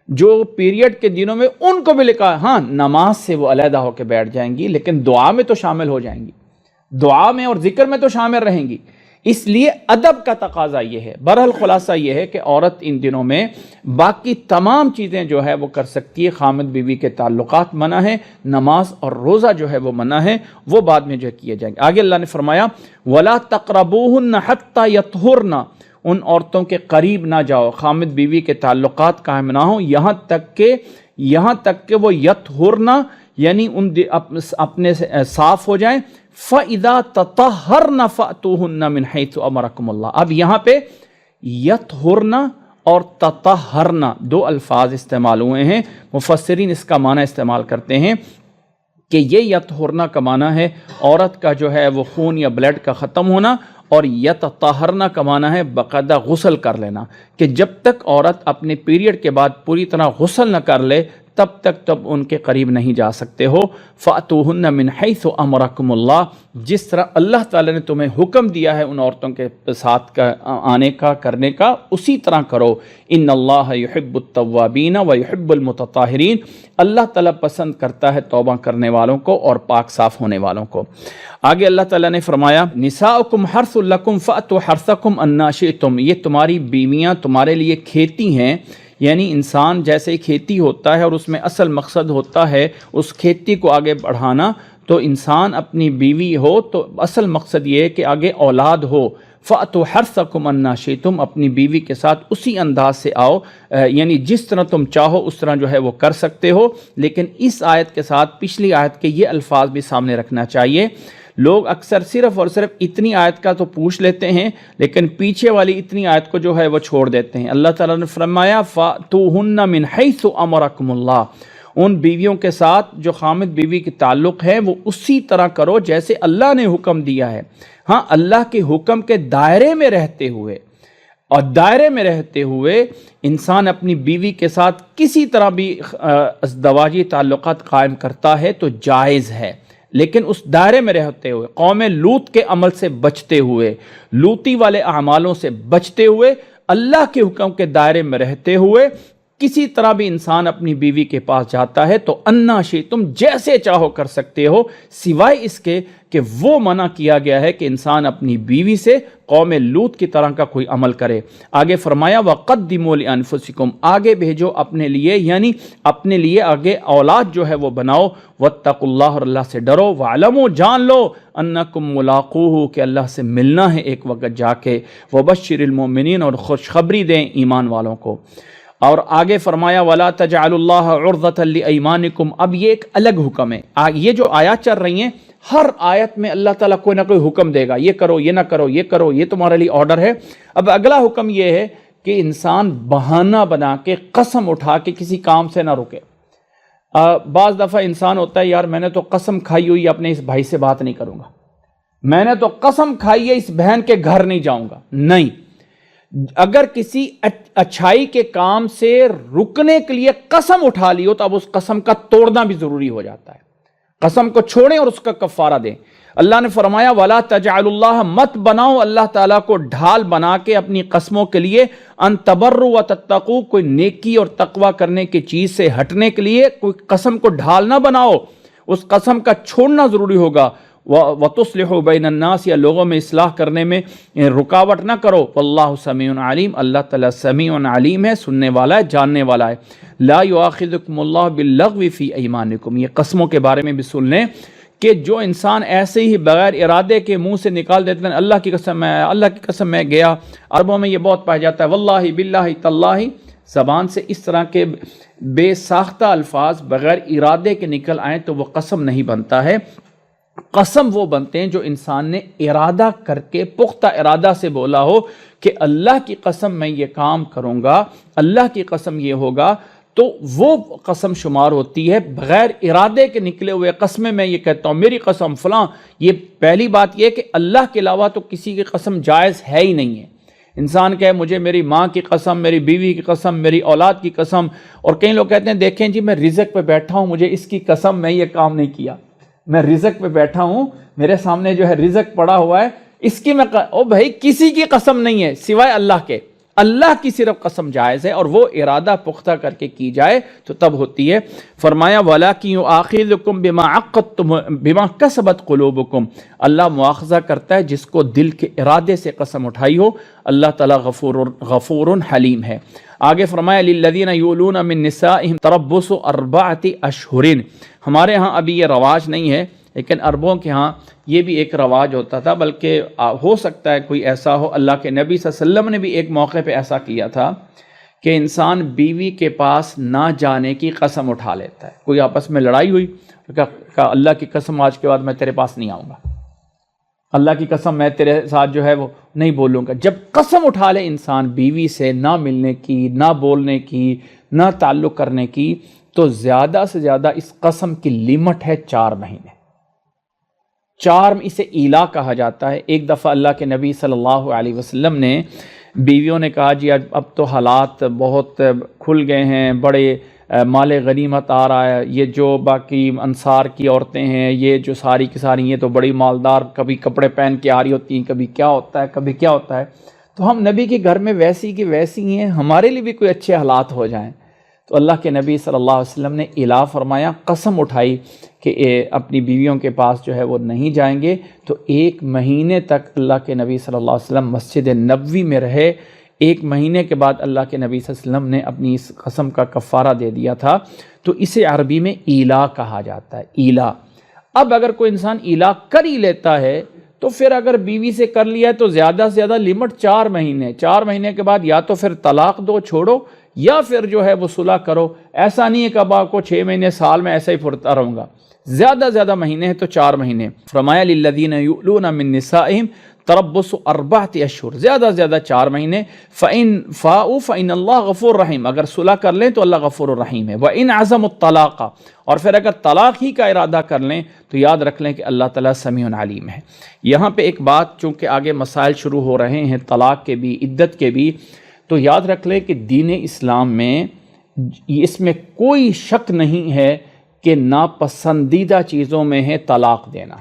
جو پیریڈ کے دنوں میں، ان کو بھی لکھا۔ ہاں، نماز سے وہ علیحدہ ہو کے بیٹھ جائیں گی لیکن دعا میں تو شامل ہو جائیں گی، دعا میں اور ذکر میں تو شامل رہیں گی، اس لیے ادب کا تقاضا یہ ہے۔ بہرحال خلاصہ یہ ہے کہ عورت ان دنوں میں باقی تمام چیزیں جو ہے وہ کر سکتی ہے، خامد بیوی کے تعلقات منع ہے، نماز اور روزہ جو ہے وہ منع ہے، وہ بعد میں جو کیے جائیں گے۔ آگے اللہ نے فرمایا وَلَا تَقْرَبُوهُنَّ حَتَّى يَطْهُرْنَ، ان عورتوں کے قریب نہ جاؤ، خامد بیوی کے تعلقات قائم نہ ہوں یہاں تک کہ وہ یطہرن، یعنی ان اپنے سے صاف ہو جائیں۔ فَإِذَا تَطَهَّرْنَ فَأْتُوهُنَّ مِنْ حَيْثُ أَمَرَكُمُ اللَّهُ، اب یہاں پہ یطہرن اور تطہرن دو الفاظ استعمال ہوئے ہیں، مفسرین اس کا معنی استعمال کرتے ہیں کہ یہ یطہرن کا معنی ہے عورت کا جو ہے وہ خون یا بلڈ کا ختم ہونا، اور یتطہرن کا معنی ہے باقاعدہ غسل کر لینا، کہ جب تک عورت اپنے پیریڈ کے بعد پوری طرح غسل نہ کر لے تب تک تب ان کے قریب نہیں جا سکتے ہو. فَأْتُوهُنَّ مِنْ حَيْثُ أَمَرَكُمُ اللَّهُ، جس طرح اللہ تعالیٰ نے تمہیں حکم دیا ہے ان عورتوں کے ساتھ آنے کا کرنے کا، اسی طرح کرو. ان اللہ یحب التوابین ویحب المتطہرین، اللہ تعالیٰ پسند کرتا ہے توبہ کرنے والوں کو اور پاک صاف ہونے والوں کو. آگے اللہ تعالیٰ نے فرمایا نساؤکم حرث لکم فأتوا حرثکم انا شئتم، یہ تمہاری بیویاں تمہارے لیے کھیتی ہیں. یعنی انسان جیسے ہی کھیتی ہوتا ہے اور اس میں اصل مقصد ہوتا ہے اس کھیتی کو آگے بڑھانا، تو انسان اپنی بیوی ہو تو اصل مقصد یہ ہے کہ آگے اولاد ہو. فَأْتُوا حَرْثَكُمْ أَنَّا شِئْتُمْ، اپنی بیوی کے ساتھ اسی انداز سے آؤ، یعنی جس طرح تم چاہو اس طرح جو ہے وہ کر سکتے ہو. لیکن اس آیت کے ساتھ پچھلی آیت کے یہ الفاظ بھی سامنے رکھنا چاہیے. لوگ اکثر صرف اور صرف اتنی آیت کا تو پوچھ لیتے ہیں لیکن پیچھے والی اتنی آیت کو جو ہے وہ چھوڑ دیتے ہیں. اللہ تعالیٰ نے فرمایا فَأْتُوهُنَّ مِنْ حَيْثُ أَمَرَكُمُ اللَّهُ، ان بیویوں کے ساتھ جو خامد بیوی کے تعلق ہے وہ اسی طرح کرو جیسے اللہ نے حکم دیا ہے. ہاں، اللہ کے حکم کے دائرے میں رہتے ہوئے، اور دائرے میں رہتے ہوئے انسان اپنی بیوی کے ساتھ کسی طرح بھی ازدواجی تعلقات قائم کرتا ہے تو جائز ہے، لیکن اس دائرے میں رہتے ہوئے، قوم لوط کے عمل سے بچتے ہوئے، لوطی والے اعمالوں سے بچتے ہوئے، اللہ کے حکم کے دائرے میں رہتے ہوئے کسی طرح بھی انسان اپنی بیوی کے پاس جاتا ہے تو انا شئتم، جیسے چاہو کر سکتے ہو، سوائے اس کے کہ وہ منع کیا گیا ہے کہ انسان اپنی بیوی سے قوم لوط کی طرح کا کوئی عمل کرے. آگے فرمایا وَقَدِّمُوا لِأَنفُسِكُمْ، آگے بھیجو اپنے لیے، یعنی اپنے لیے آگے اولاد جو ہے وہ بناؤ. وَاتَّقُوا اللَّهَ، اور اللہ سے ڈرو. وَاعْلَمُوا، جان لو، أَنَّكُمْ مُلَاقُوهُ، کہ اللہ سے ملنا ہے ایک وقت جا کے. وَبَشِّرِ الْمُؤْمِنِينَ، اور خوشخبری دیں ایمان والوں کو. اور آگے فرمایا وَلَا تَجْعَلُوا اللَّهَ عُرْضَةً لِأَيْمَانِكُمْ. اب یہ ایک الگ حکم ہے. یہ جو آیات چل رہی ہیں، ہر آیت میں اللہ تعالیٰ کوئی نہ کوئی حکم دے گا، یہ کرو، یہ نہ کرو، یہ کرو، یہ تمہارے لیے آرڈر ہے. اب اگلا حکم یہ ہے کہ انسان بہانہ بنا کے قسم اٹھا کے کسی کام سے نہ رکے. بعض دفعہ انسان ہوتا ہے، یار میں نے تو قسم کھائی ہوئی اپنے اس بھائی سے بات نہیں کروں گا، میں نے تو قسم کھائی ہے اس بہن کے گھر نہیں جاؤں گا. نہیں، اگر کسی اچھائی کے کام سے رکنے کے لیے قسم اٹھا لی ہو تو اب اس قسم کا توڑنا بھی ضروری ہو جاتا ہے. قسم کو چھوڑیں اور اس کا کفارہ دیں. اللہ نے فرمایا وَلَا تَجْعَلُوا اللَّهَ، مت بناؤ اللہ تعالیٰ کو ڈھال بنا کے اپنی قسموں کے لیے. ان تبروا وتتقوا، کوئی نیکی اور تقوی کرنے کی چیز سے ہٹنے کے لیے کوئی قسم کو ڈھال نہ بناؤ، اس قسم کا چھوڑنا ضروری ہوگا. وَتُصْلِحُوا بَيْنَ النَّاسِ، یا لوگوں میں اصلاح کرنے میں رکاوٹ نہ کرو. وَاللَّهُ سَمِيعٌ عَلِيمٌ، اللہ تعالیٰ سمیع علیم ہے، سننے والا ہے، جاننے والا ہے. لا يؤاخذكم اللہ باللغو فی ایمانکم، یہ قسموں کے بارے میں بھی سن لیں کہ جو انسان ایسے ہی بغیر ارادے کے منہ سے نکال دیتے ہیں اللہ کی قسم ہے، اللہ کی قسم میں گیا. عربوں میں یہ بہت پایا جاتا ہے، واللہ باللہ تاللہ، زبان سے اس طرح کے بے ساختہ الفاظ بغیر ارادے کے نکل آئیں تو وہ قسم نہیں بنتا ہے. قسم وہ بنتے ہیں جو انسان نے ارادہ کر کے پختہ ارادہ سے بولا ہو کہ اللہ کی قسم میں یہ کام کروں گا، اللہ کی قسم یہ ہوگا، تو وہ قسم شمار ہوتی ہے. بغیر ارادے کے نکلے ہوئے قسمیں میں یہ کہتا ہوں میری قسم فلاں، یہ پہلی بات یہ کہ اللہ کے علاوہ تو کسی کی قسم جائز ہے ہی نہیں ہے. انسان کہے مجھے میری ماں کی قسم، میری بیوی کی قسم، میری اولاد کی قسم. اور کئی لوگ کہتے ہیں دیکھیں جی میں رزق پہ بیٹھا ہوں، مجھے اس کی قسم میں یہ کام نہیں کیا، میں رزق پہ بیٹھا ہوں، میرے سامنے جو ہے رزق پڑا ہوا ہے، اس کی میں او بھائی کسی کی قسم نہیں ہے سوائے اللہ کے. اللہ کی صرف قسم جائز ہے اور وہ ارادہ پختہ کر کے کی جائے تو تب ہوتی ہے. فرمایا وَلَٰكِن يُؤَاخِذُكُم بِمَا عَقَّدتُّم بِمَا كَسَبَتْ قُلُوبُكُم، اللہ مواخذہ کرتا ہے جس کو دل کے ارادے سے قسم اٹھائی ہو. اللہ تعالیٰ غفور حلیم ہے. آگے فرمایا لِلَّذِينَ يُؤْلُونَ مِن نِّسَائِهِمْ تَرَبُّصُ 4 أَشْهُرٍ. ہمارے ہاں ابھی یہ رواج نہیں ہے لیکن عربوں کے ہاں یہ بھی ایک رواج ہوتا تھا، بلکہ ہو سکتا ہے کوئی ایسا ہو. اللہ کے نبی صلی اللہ علیہ وسلم نے بھی ایک موقع پہ ایسا کیا تھا کہ انسان بیوی کے پاس نہ جانے کی قسم اٹھا لیتا ہے. کوئی آپس میں لڑائی ہوئی، کہا اللہ کی قسم آج کے بعد میں تیرے پاس نہیں آؤں گا، اللہ کی قسم میں تیرے ساتھ جو ہے وہ نہیں بولوں گا. جب قسم اٹھا لے انسان بیوی سے نہ ملنے کی، نہ بولنے کی، نہ تعلق کرنے کی، تو زیادہ سے زیادہ اس قسم کی لمٹ ہے 4 مہینے. 4 اسے ایلا کہا جاتا ہے. ایک دفعہ اللہ کے نبی صلی اللہ علیہ وسلم نے بیویوں نے کہا جی اب تو حالات بہت کھل گئے ہیں، بڑے مال غنیمت آ رہا ہے، یہ جو باقی انصار کی عورتیں ہیں یہ جو ساری کی ساری یہ تو بڑی مالدار، کبھی کپڑے پہن کے آ رہی ہوتی ہیں، کبھی کیا ہوتا ہے کبھی کیا ہوتا ہے، تو ہم نبی کے گھر میں ویسی کی ویسی ہیں، ہمارے لیے بھی کوئی اچھے حالات ہو جائیں۔ تو اللہ کے نبی صلی اللہ علیہ وسلم نے الہ فرمایا، قسم اٹھائی کہ اپنی بیویوں کے پاس جو ہے وہ نہیں جائیں گے۔ تو 1 مہینے تک اللہ کے نبی صلی اللہ علیہ وسلم مسجد نبوی میں رہے۔ 1 مہینے کے بعد اللہ کے نبی صلی اللہ علیہ وسلم نے اپنی اس قسم کا کفارہ دے دیا تھا۔ تو اسے عربی میں الہ کہا جاتا ہے، الہ۔ اب اگر کوئی انسان الہ کر ہی لیتا ہے تو پھر اگر بیوی سے کر لیا ہے تو زیادہ سے زیادہ لمٹ 4 مہینے، 4 مہینے کے بعد یا تو پھر طلاق دو، چھوڑو، یا پھر جو ہے وہ صلح کرو۔ ایسا نہیں ہے کہ اب آپ کو 6 مہینے سال میں ایسا ہی پھرتا رہوں گا، زیادہ مہینے ہیں تو 4 مہینے۔ فرمایا للذین یؤلون من نسائہم تربص 4 اشہر، زیادہ 4 مہینے۔ فَإِن فَاءُوا فَإِنَّ اللَّهَ غَفُورٌ رَحِيمٌ، اگر صلح کر لیں تو اللہ غفور الرحیم ہے۔ وَإِنْ عَزَمُوا الطَّلَاقَ، اور پھر اگر طلاق ہی کا ارادہ کر لیں تو یاد رکھ لیں کہ اللہ تعالیٰ سمیع علیم ہے۔ یہاں پہ ایک بات، چونکہ آگے مسائل شروع ہو رہے ہیں طلاق کے بھی، عدت کے بھی، تو یاد رکھ لیں کہ دین اسلام میں اس میں کوئی شک نہیں ہے کہ ناپسندیدہ چیزوں میں ہے طلاق دینا۔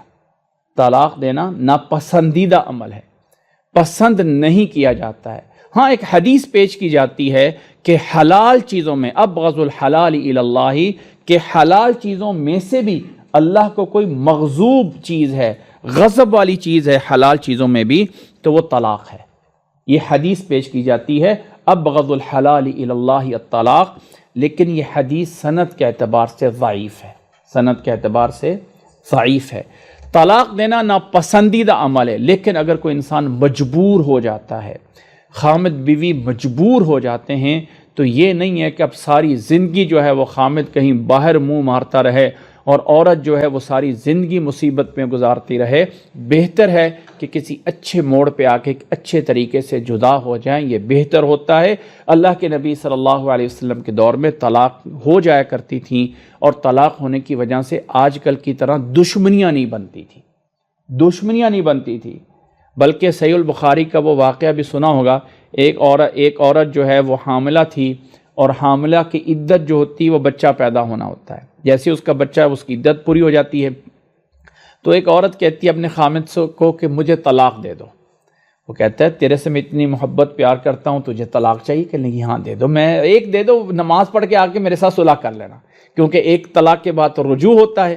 طلاق دینا ناپسندیدہ عمل ہے، پسند نہیں کیا جاتا ہے۔ ہاں ایک حدیث پیش کی جاتی ہے کہ حلال چیزوں میں، ابغض الحلال الی اللہ، کہ حلال چیزوں میں سے بھی اللہ کو کوئی مغضوب چیز ہے، غضب والی چیز ہے حلال چیزوں میں بھی، تو وہ طلاق ہے۔ یہ حدیث پیش کی جاتی ہے ابغض الحلال الی اللہ الطلاق، لیکن یہ حدیث سند کے اعتبار سے ضعیف ہے، سند کے اعتبار سے ضعیف ہے۔ طلاق دینا ناپسندیدہ عمل ہے، لیکن اگر کوئی انسان مجبور ہو جاتا ہے، خامد بیوی مجبور ہو جاتے ہیں، تو یہ نہیں ہے کہ اب ساری زندگی جو ہے وہ خامد کہیں باہر منہ مارتا رہے اور عورت جو ہے وہ ساری زندگی مصیبت میں گزارتی رہے۔ بہتر ہے کہ کسی اچھے موڑ پہ آ کے اچھے طریقے سے جدا ہو جائیں، یہ بہتر ہوتا ہے۔ اللہ کے نبی صلی اللہ علیہ وسلم کے دور میں طلاق ہو جایا کرتی تھیں، اور طلاق ہونے کی وجہ سے آج کل کی طرح دشمنیاں نہیں بنتی تھیں، دشمنیاں نہیں بنتی تھیں، بلکہ صحیح البخاری کا وہ واقعہ بھی سنا ہوگا، ایک عورت جو ہے وہ حاملہ تھی، اور حاملہ کی عدت جو ہوتی ہے وہ بچہ پیدا ہونا ہوتا ہے، جیسے اس کا بچہ اس کی عدت پوری ہو جاتی ہے، تو ایک عورت کہتی ہے اپنے خامد کو کہ مجھے طلاق دے دو۔ وہ کہتا ہے تیرے سے میں اتنی محبت پیار کرتا ہوں، تجھے طلاق چاہیے؟ کہ نہیں، ہاں دے دو، میں ایک دے دو، نماز پڑھ کے آ کے میرے ساتھ صلح کر لینا، کیونکہ ایک طلاق کے بعد تو رجوع ہوتا ہے۔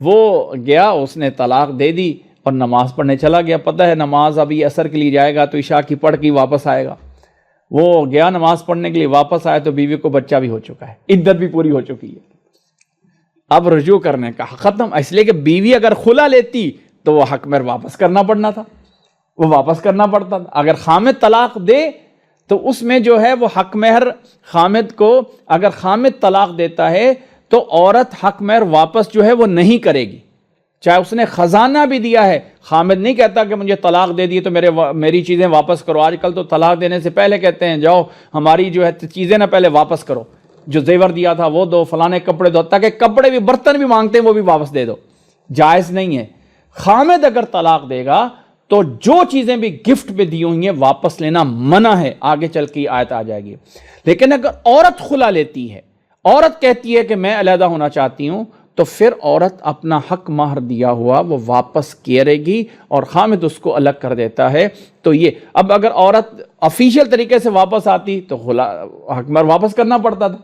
وہ گیا، اس نے طلاق دے دی اور نماز پڑھنے چلا گیا، پتہ ہے نماز ابھی عصر کے لیے جائے گا تو عشاء کی پڑھ کے واپس آئے گا۔ وہ گیا نماز پڑھنے کے لیے، واپس آیا تو بیوی کو بچہ بھی ہو چکا ہے، عدت بھی پوری ہو چکی ہے، اب رجوع کرنے کا ختم۔ اس لیے کہ بیوی اگر خلا لیتی تو وہ حق مہر واپس کرنا پڑنا تھا، وہ واپس کرنا پڑتا تھا۔ اگر خامد طلاق دے تو اس میں جو ہے وہ حق مہر خامد کو، اگر خامد طلاق دیتا ہے تو عورت حق مہر واپس جو ہے وہ نہیں کرے گی، چاہے اس نے خزانہ بھی دیا ہے۔ خامد نہیں کہتا کہ مجھے طلاق دے دی تو میری چیزیں واپس کرو۔ آج کل تو طلاق دینے سے پہلے کہتے ہیں جاؤ ہماری جو ہے چیزیں نہ پہلے واپس کرو، جو زیور دیا تھا وہ دو، فلانے کپڑے دو، تاکہ کپڑے بھی، برتن بھی مانگتے ہیں وہ بھی واپس دے دو۔ جائز نہیں ہے۔ خامد اگر طلاق دے گا تو جو چیزیں بھی گفٹ پہ دی ہوئی ہیں واپس لینا منع ہے، آگے چل کے آیت آ جائے گی۔ لیکن اگر عورت خلا لیتی ہے، عورت کہتی ہے کہ میں علیحدہ ہونا چاہتی ہوں، تو پھر عورت اپنا حق مہر دیا ہوا وہ واپس کرے گی اور خامد اس کو الگ کر دیتا ہے۔ تو یہ اب اگر عورت افیشیل طریقے سے واپس آتی تو حق مہر واپس کرنا پڑتا تھا۔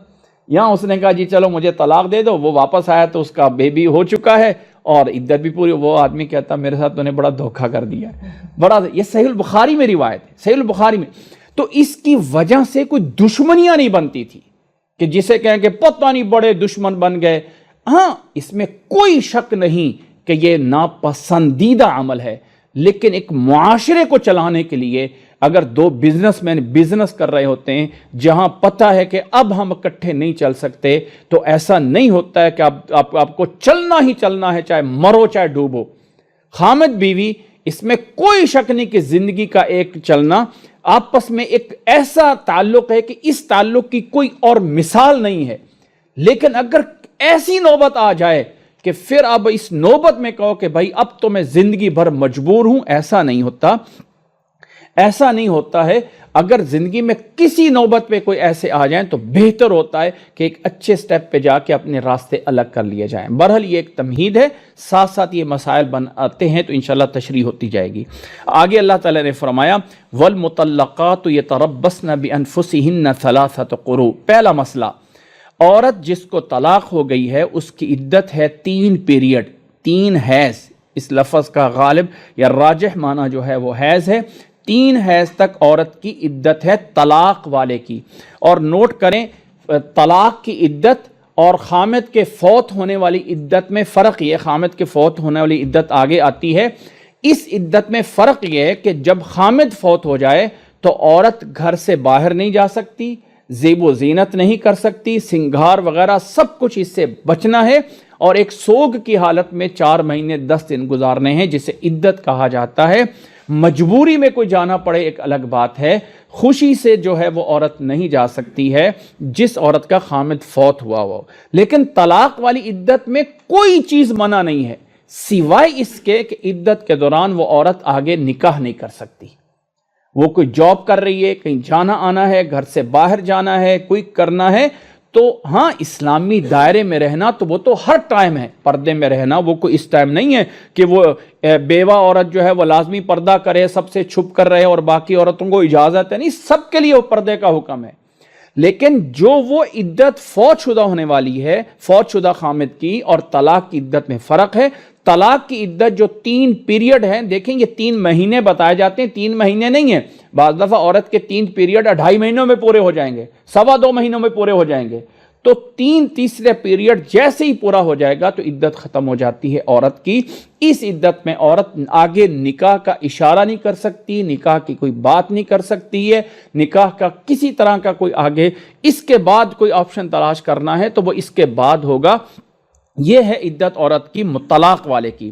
یہاں اس نے کہا جی چلو مجھے طلاق دے دو، وہ واپس آیا تو اس کا بیبی ہو چکا ہے اور عدت بھی پوری۔ وہ آدمی کہتا میرے ساتھ تو نے بڑا دھوکہ کر دیا ہے، بڑا۔ یہ صحیح البخاری میں روایت ہے، صحیح البخاری میں۔ تو اس کی وجہ سے کوئی دشمنیاں نہیں بنتی تھی کہ جسے کہیں کہ پتہ نہیں بڑے دشمن بن گئے۔ ہاں اس میں کوئی شک نہیں کہ یہ ناپسندیدہ عمل ہے، لیکن ایک معاشرے کو چلانے کے لیے اگر دو بزنس مین بزنس کر رہے ہوتے ہیں جہاں پتہ ہے کہ اب ہم اکٹھے نہیں چل سکتے، تو ایسا نہیں ہوتا ہے کہ آپ کو چلنا ہی چلنا ہے، چاہے مرو چاہے ڈوبو۔ خامد بیوی اس میں کوئی شک نہیں کہ زندگی کا ایک چلنا، آپس میں ایک ایسا تعلق ہے کہ اس تعلق کی کوئی اور مثال نہیں ہے۔ لیکن اگر ایسی نوبت آ جائے کہ پھر اب اس نوبت میں کہو کہ بھائی اب تو میں زندگی بھر مجبور ہوں، ایسا نہیں ہوتا۔ ایسا نہیں ہوتا ہے. اگر زندگی میں کسی نوبت پہ کوئی ایسے آ جائیں تو بہتر ہوتا ہے کہ ایک اچھے سٹیپ پہ جا کے اپنے راستے الگ کر لیے جائیں. بہرحال یہ ایک تمہید ہے، ساتھ ساتھ یہ مسائل آتے ہیں تو انشاءاللہ تشریح ہوتی جائے گی. آگے اللہ تعالیٰ نے فرمایا وَالْمُطَلَّقَاتُ يَتَرَبَّصْنَ بِأَنفُسِهِنَّ ثَلَاثَةَ قُرُوء. پہلا مسئلہ، عورت جس کو طلاق ہو گئی ہے اس کی عدت ہے 3 پیریڈ، 3 حیض. اس لفظ کا غالب یا راجح معنی جو ہے وہ حیض ہے. 3 حیض تک عورت کی عدت ہے طلاق والے کی. اور نوٹ کریں طلاق کی عدت اور خامد کے فوت ہونے والی عدت میں فرق یہ، خامد کے فوت ہونے والی عدت آگے آتی ہے. اس عدت میں فرق یہ ہے کہ جب خامد فوت ہو جائے تو عورت گھر سے باہر نہیں جا سکتی، زیب و زینت نہیں کر سکتی، سنگھار وغیرہ سب کچھ اس سے بچنا ہے، اور ایک سوگ کی حالت میں 4 مہینے 10 دن گزارنے ہیں جسے عدت کہا جاتا ہے. مجبوری میں کوئی جانا پڑے ایک الگ بات ہے، خوشی سے جو ہے وہ عورت نہیں جا سکتی ہے جس عورت کا خامد فوت ہوا ہو. لیکن طلاق والی عدت میں کوئی چیز منع نہیں ہے سوائے اس کے کہ عدت کے دوران وہ عورت آگے نکاح نہیں کر سکتی. وہ کوئی جاب کر رہی ہے، کہیں جانا آنا ہے، گھر سے باہر جانا ہے، کوئی کرنا ہے تو ہاں اسلامی دائرے میں رہنا تو وہ تو ہر ٹائم ہے. پردے میں رہنا وہ کوئی اس ٹائم نہیں ہے کہ وہ بیوہ عورت جو ہے وہ لازمی پردہ کرے، سب سے چھپ کر رہے اور باقی عورتوں کو اجازت ہے نہیں، سب کے لیے وہ پردے کا حکم ہے. لیکن جو وہ عدت فوت شدہ ہونے والی ہے، فوت شدہ خامد کی اور طلاق کی عدت میں فرق ہے. طلاق کی عدت جو 3 پیریڈ ہیں، دیکھیں یہ 3 مہینے بتائے جاتے ہیں، 3 مہینے نہیں ہیں. بعض دفعہ عورت کے 3 پیریڈ 2.5 مہینوں میں پورے ہو جائیں گے، 2.25 مہینوں میں پورے ہو جائیں گے. تو 3 تیسرے پیریڈ جیسے ہی پورا ہو جائے گا تو عدت ختم ہو جاتی ہے عورت کی. اس عدت میں عورت آگے نکاح کا اشارہ نہیں کر سکتی، نکاح کی کوئی بات نہیں کر سکتی ہے، نکاح کا کسی طرح کا کوئی آگے اس کے بعد کوئی آپشن تلاش کرنا ہے تو وہ اس کے بعد ہوگا. یہ ہے عدت عورت کی طلاق والے کی.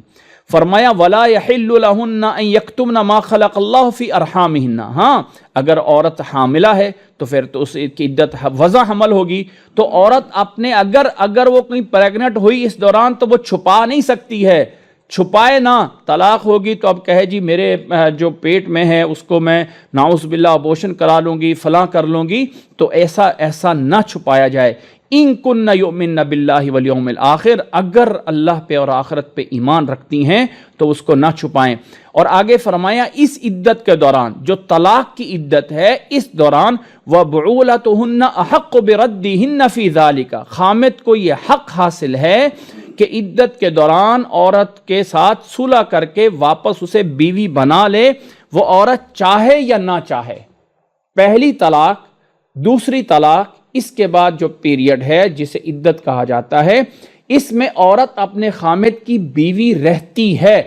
فرمایا وَلَا يَحِلُّ لَهُنَّ أَن يَكْتُمْنَ مَا خَلَقَ اللَّهُ فِي أَرْحَامِهِنَّ. ہاں اگر عورت حاملہ ہے تو پھر تو اس کی عدت وضع حمل ہوگی. تو عورت اپنے اگر وہ کہیں پریگنٹ ہوئی اس دوران تو وہ چھپا نہیں سکتی ہے، چھپائے نہ. طلاق ہوگی تو اب کہے جی میرے جو پیٹ میں ہے اس کو میں نعوذ باللہ ابورشن کرا لوں گی، فلاں کر لوں گی، تو ایسا نہ چھپایا جائے. ان کن یؤمن باللہ والیوم الآخر، اگر اللہ پہ اور آخرت پہ ایمان رکھتی ہیں تو اس کو نہ چھپائیں. اور آگے فرمایا اس عدت کے دوران جو طلاق کی عدت ہے اس دوران وَبُعُولَتُهُنَّ أَحَقُّ بِرَدِّهِنَّ فِي ذَلِكَ، خامد کو یہ حق حاصل ہے کہ عدت کے دوران عورت کے ساتھ صلح کر کے واپس اسے بیوی بنا لے، وہ عورت چاہے یا نہ چاہے. پہلی طلاق، دوسری طلاق، اس کے بعد جو پیریڈ ہے جسے عدت کہا جاتا ہے، اس میں عورت اپنے خامد کی بیوی رہتی ہے،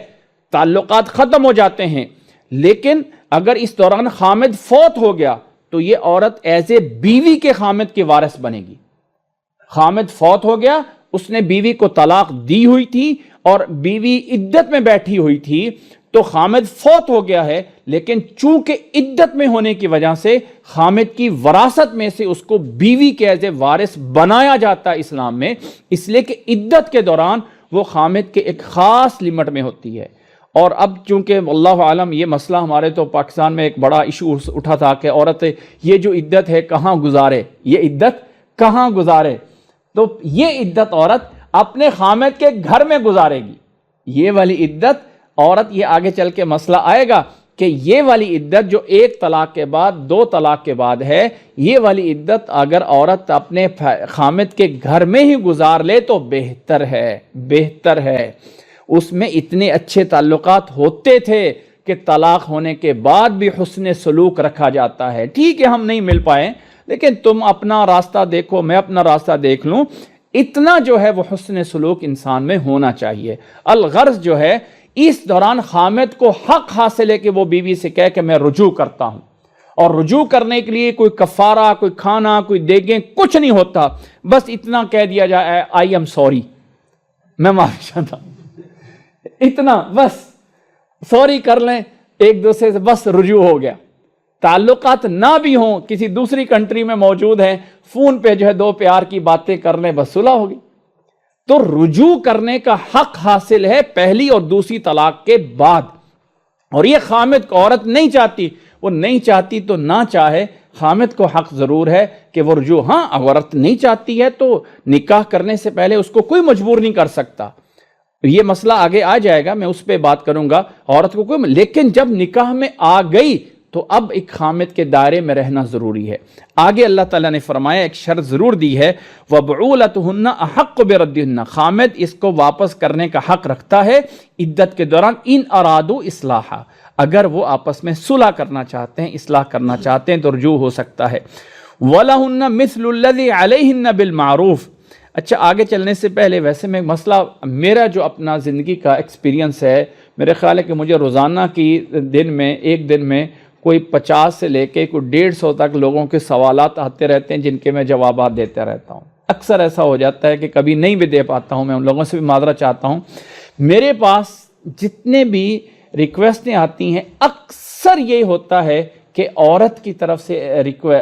تعلقات ختم ہو جاتے ہیں. لیکن اگر اس دوران خامد فوت ہو گیا تو یہ عورت ایز اے بیوی کے خامد کی وارث بنے گی. خامد فوت ہو گیا، اس نے بیوی کو طلاق دی ہوئی تھی اور بیوی عدت میں بیٹھی ہوئی تھی، تو خامد فوت ہو گیا ہے، لیکن چونکہ عدت میں ہونے کی وجہ سے خامد کی وراثت میں سے اس کو بیوی کے ایز اے وارث بنایا جاتا ہے اسلام میں، اس لیے کہ عدت کے دوران وہ خامد کے ایک خاص لمٹ میں ہوتی ہے. اور اب چونکہ واللہ عالم یہ مسئلہ ہمارے تو پاکستان میں ایک بڑا ایشو اٹھا تھا کہ عورت یہ جو عدت ہے کہاں گزارے، یہ عدت کہاں گزارے. تو یہ عدت عورت اپنے خامد کے گھر میں گزارے گی. یہ والی عدت عورت، یہ آگے چل کے مسئلہ آئے گا کہ یہ والی عدت جو 1 طلاق کے بعد 2 طلاق کے بعد ہے، یہ والی عدت اگر عورت اپنے خامد کے گھر میں ہی گزار لے تو بہتر ہے. اس میں اتنے اچھے تعلقات ہوتے تھے کہ طلاق ہونے کے بعد بھی حسن سلوک رکھا جاتا ہے. ٹھیک ہے ہم نہیں مل پائے لیکن تم اپنا راستہ دیکھو، میں اپنا راستہ دیکھ لوں. اتنا جو ہے وہ حسن سلوک انسان میں ہونا چاہیے. الغرض جو ہے اس دوران خامد کو حق حاصل ہے کہ وہ بیوی سے کہے کہ میں رجوع کرتا ہوں، اور رجوع کرنے کے لیے کوئی کفارہ، کوئی کھانا، کوئی دیگیں کچھ نہیں ہوتا. بس اتنا کہہ دیا جائے آئی ایم سوری، میں معافی چاہتا ہوں، اتنا بس سوری کر لیں ایک دوسرے سے، بس رجوع ہو گیا. تعلقات نہ بھی ہوں، کسی دوسری کنٹری میں موجود ہیں، فون پہ جو ہے 2 پیار کی باتیں کر لیں، بس صلح ہوگی. تو رجوع کرنے کا حق حاصل ہے پہلی اور دوسری طلاق کے بعد. اور یہ خامد کو عورت نہیں چاہتی وہ نہیں چاہتی تو نہ چاہے، خامد کو حق ضرور ہے کہ وہ رجوع، ہاں عورت نہیں چاہتی ہے تو نکاح کرنے سے پہلے اس کو کوئی مجبور نہیں کر سکتا، یہ مسئلہ آگے آ جائے گا، میں اس پہ بات کروں گا، عورت کو کوئی، لیکن جب نکاح میں آ گئی تو اب ایک خامد کے دائرے میں رہنا ضروری ہے۔ آگے اللہ تعالیٰ نے فرمایا ایک شرط ضرور دی ہے، وَبُعُولَتُهُنَّ أَحَقُّ بِرَدِّهِنَّ، خامد اس کو واپس کرنے کا حق رکھتا ہے عدت کے دوران، ان ارادو اصلاحا، اگر وہ آپس میں صلح کرنا چاہتے ہیں، اصلاح کرنا چاہتے ہیں تو رجوع ہو سکتا ہے۔ وَلَهُنَّ مِثْلُ الَّذِي عَلَيْهِنَّ بِالْمَعْرُوفِ۔ اچھا آگے چلنے سے پہلے ویسے میں مسئلہ، میرا جو اپنا زندگی کا ایکسپیرینس ہے، میرے خیال ہے کہ مجھے روزانہ کی ایک دن میں کوئی 50 سے لے کے کوئی 150 تک لوگوں کے سوالات آتے رہتے ہیں جن کے میں جوابات دیتے رہتا ہوں۔ اکثر ایسا ہو جاتا ہے کہ کبھی نہیں بھی دے پاتا ہوں، میں ان لوگوں سے بھی معذرت چاہتا ہوں۔ میرے پاس جتنے بھی ریکویسٹیں آتی ہیں اکثر یہ ہوتا ہے کہ عورت کی طرف سے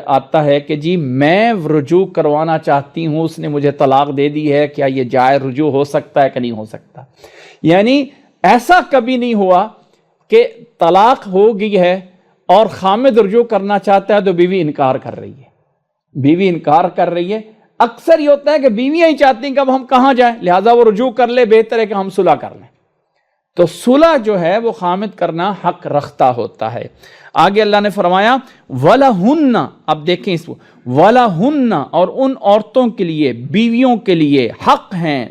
آتا ہے کہ جی میں رجوع کروانا چاہتی ہوں، اس نے مجھے طلاق دے دی ہے، کیا یہ جائز رجوع ہو سکتا ہے کہ نہیں ہو سکتا؟ یعنی ایسا کبھی نہیں ہوا کہ طلاق ہو گئی ہے اور خامد رجوع کرنا چاہتا ہے تو بیوی انکار کر رہی ہے، بیوی انکار کر رہی ہے۔ اکثر یہ ہوتا ہے کہ بیویاں ہی چاہتی ہیں کہ اب ہم کہاں جائیں، لہٰذا وہ رجوع کر لے، بہتر ہے کہ ہم صلح کر لیں۔ تو صلح جو ہے وہ خامد کرنا حق رکھتا ہوتا ہے۔ آگے اللہ نے فرمایا وَلَهُنَّ، اب دیکھیں اس کو، وَلَهُنَّ، اور ان عورتوں کے لیے، بیویوں کے لیے حق ہیں،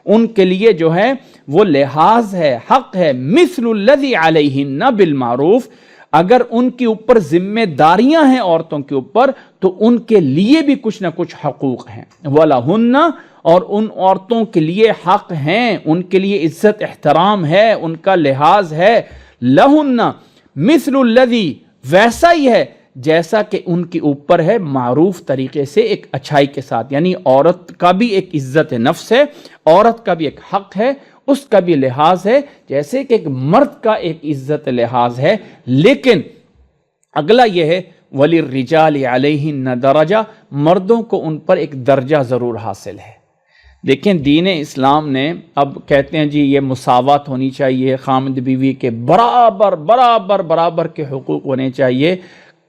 ان کے لیے جو ہے وہ لحاظ ہے، حق ہے، مِثْلُ الَّذِي عَلَيْهِنَّ بِالْمَعْرُوفِ، اگر ان کے اوپر ذمہ داریاں ہیں عورتوں کے اوپر تو ان کے لیے بھی کچھ نہ کچھ حقوق ہیں۔ وَلَهُنَّ، اور ان عورتوں کے لیے حق ہیں، ان کے لیے عزت احترام ہے، ان کا لحاظ ہے۔ لَهُنَّ مِثْلُ الَّذِي، ویسا ہی ہے جیسا کہ ان کے اوپر ہے، معروف طریقے سے، ایک اچھائی کے ساتھ، یعنی عورت کا بھی ایک عزت نفس ہے، عورت کا بھی ایک حق ہے، اس کا بھی لحاظ ہے، جیسے کہ ایک مرد کا ایک عزت لحاظ ہے۔ لیکن اگلا یہ ہے وَلِلرِّجَالِ عَلَيْهِنَّ دَرَجَةٌ، مردوں کو ان پر ایک درجہ ضرور حاصل ہے۔ دیکھیں دین اسلام نے، اب کہتے ہیں جی یہ مساوات ہونی چاہیے، خامد بیوی کے برابر برابر برابر کے حقوق ہونے چاہیے۔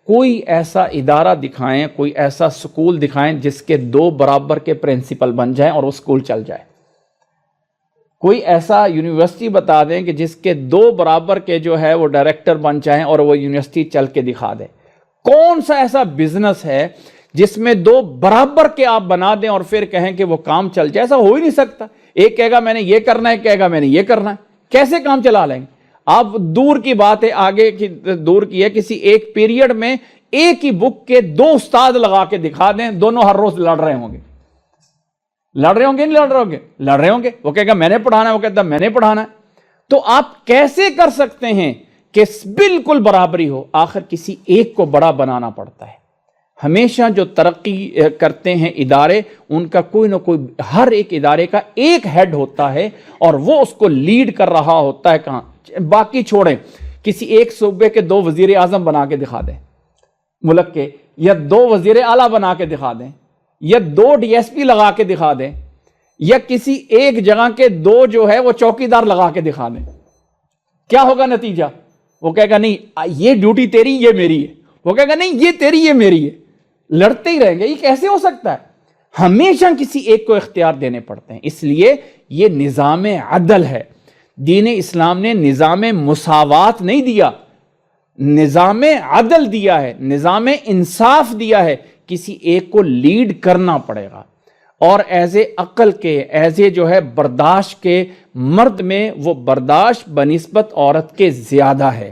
کوئی ایسا ادارہ دکھائیں، کوئی ایسا سکول دکھائیں جس کے 2 برابر کے پرنسپل بن جائیں اور وہ سکول چل جائے۔ کوئی ایسا یونیورسٹی بتا دیں کہ جس کے 2 برابر کے جو ہے وہ ڈائریکٹر بن جائیں اور وہ یونیورسٹی چل کے دکھا دے۔ کون سا ایسا بزنس ہے جس میں 2 برابر کے آپ بنا دیں اور پھر کہیں کہ وہ کام چل جائے؟ ایسا ہو ہی نہیں سکتا۔ ایک کہے گا میں نے یہ کرنا ہے، کہے گا میں نے یہ کرنا ہے، کیسے کام چلا لیں گے؟ آپ دور کی بات ہے، آگے کی دور کی ہے، کسی ایک پیریڈ میں ایک ہی بک کے 2 استاد لگا کے دکھا دیں، دونوں ہر روز لڑ رہے ہوں گے، لڑ رہے ہوں گے نہیں لڑ رہے ہوں گے، لڑ رہے ہوں گے۔ وہ کہے گا میں نے پڑھانا ہے، وہ کہتا ہے میں نے پڑھانا ہے۔ تو آپ کیسے کر سکتے ہیں کہ بالکل برابری ہو؟ آخر کسی ایک کو بڑا بنانا پڑتا ہے۔ ہمیشہ جو ترقی کرتے ہیں ادارے، ان کا کوئی نہ کوئی، ہر ایک ادارے کا ایک ہیڈ ہوتا ہے اور وہ اس کو لیڈ کر رہا ہوتا ہے۔ کہاں باقی چھوڑیں، کسی ایک صوبے کے 2 وزیر اعظم بنا کے دکھا دیں ملک کے، یا 2 وزیر اعلیٰ بنا کے دکھا دیں، یا 2 ڈی ایس پی لگا کے دکھا دیں، یا کسی ایک جگہ کے 2 جو ہے وہ چوکیدار لگا کے دکھا دیں، کیا ہوگا نتیجہ؟ وہ کہے گا نہیں یہ ڈیوٹی تیری، یہ میری ہے، وہ کہے گا نہیں یہ تیری، یہ میری ہے، لڑتے ہی رہیں گے۔ یہ کیسے ہو سکتا ہے؟ ہمیشہ کسی ایک کو اختیار دینے پڑتے ہیں۔ اس لیے یہ نظام عدل ہے۔ دین اسلام نے نظام مساوات نہیں دیا، نظام عدل دیا ہے، نظام انصاف دیا ہے۔ کسی ایک کو لیڈ کرنا پڑے گا، اور ایسے عقل کے، ایسے جو ہے برداشت کے، مرد میں وہ برداشت بنسبت عورت کے زیادہ ہے۔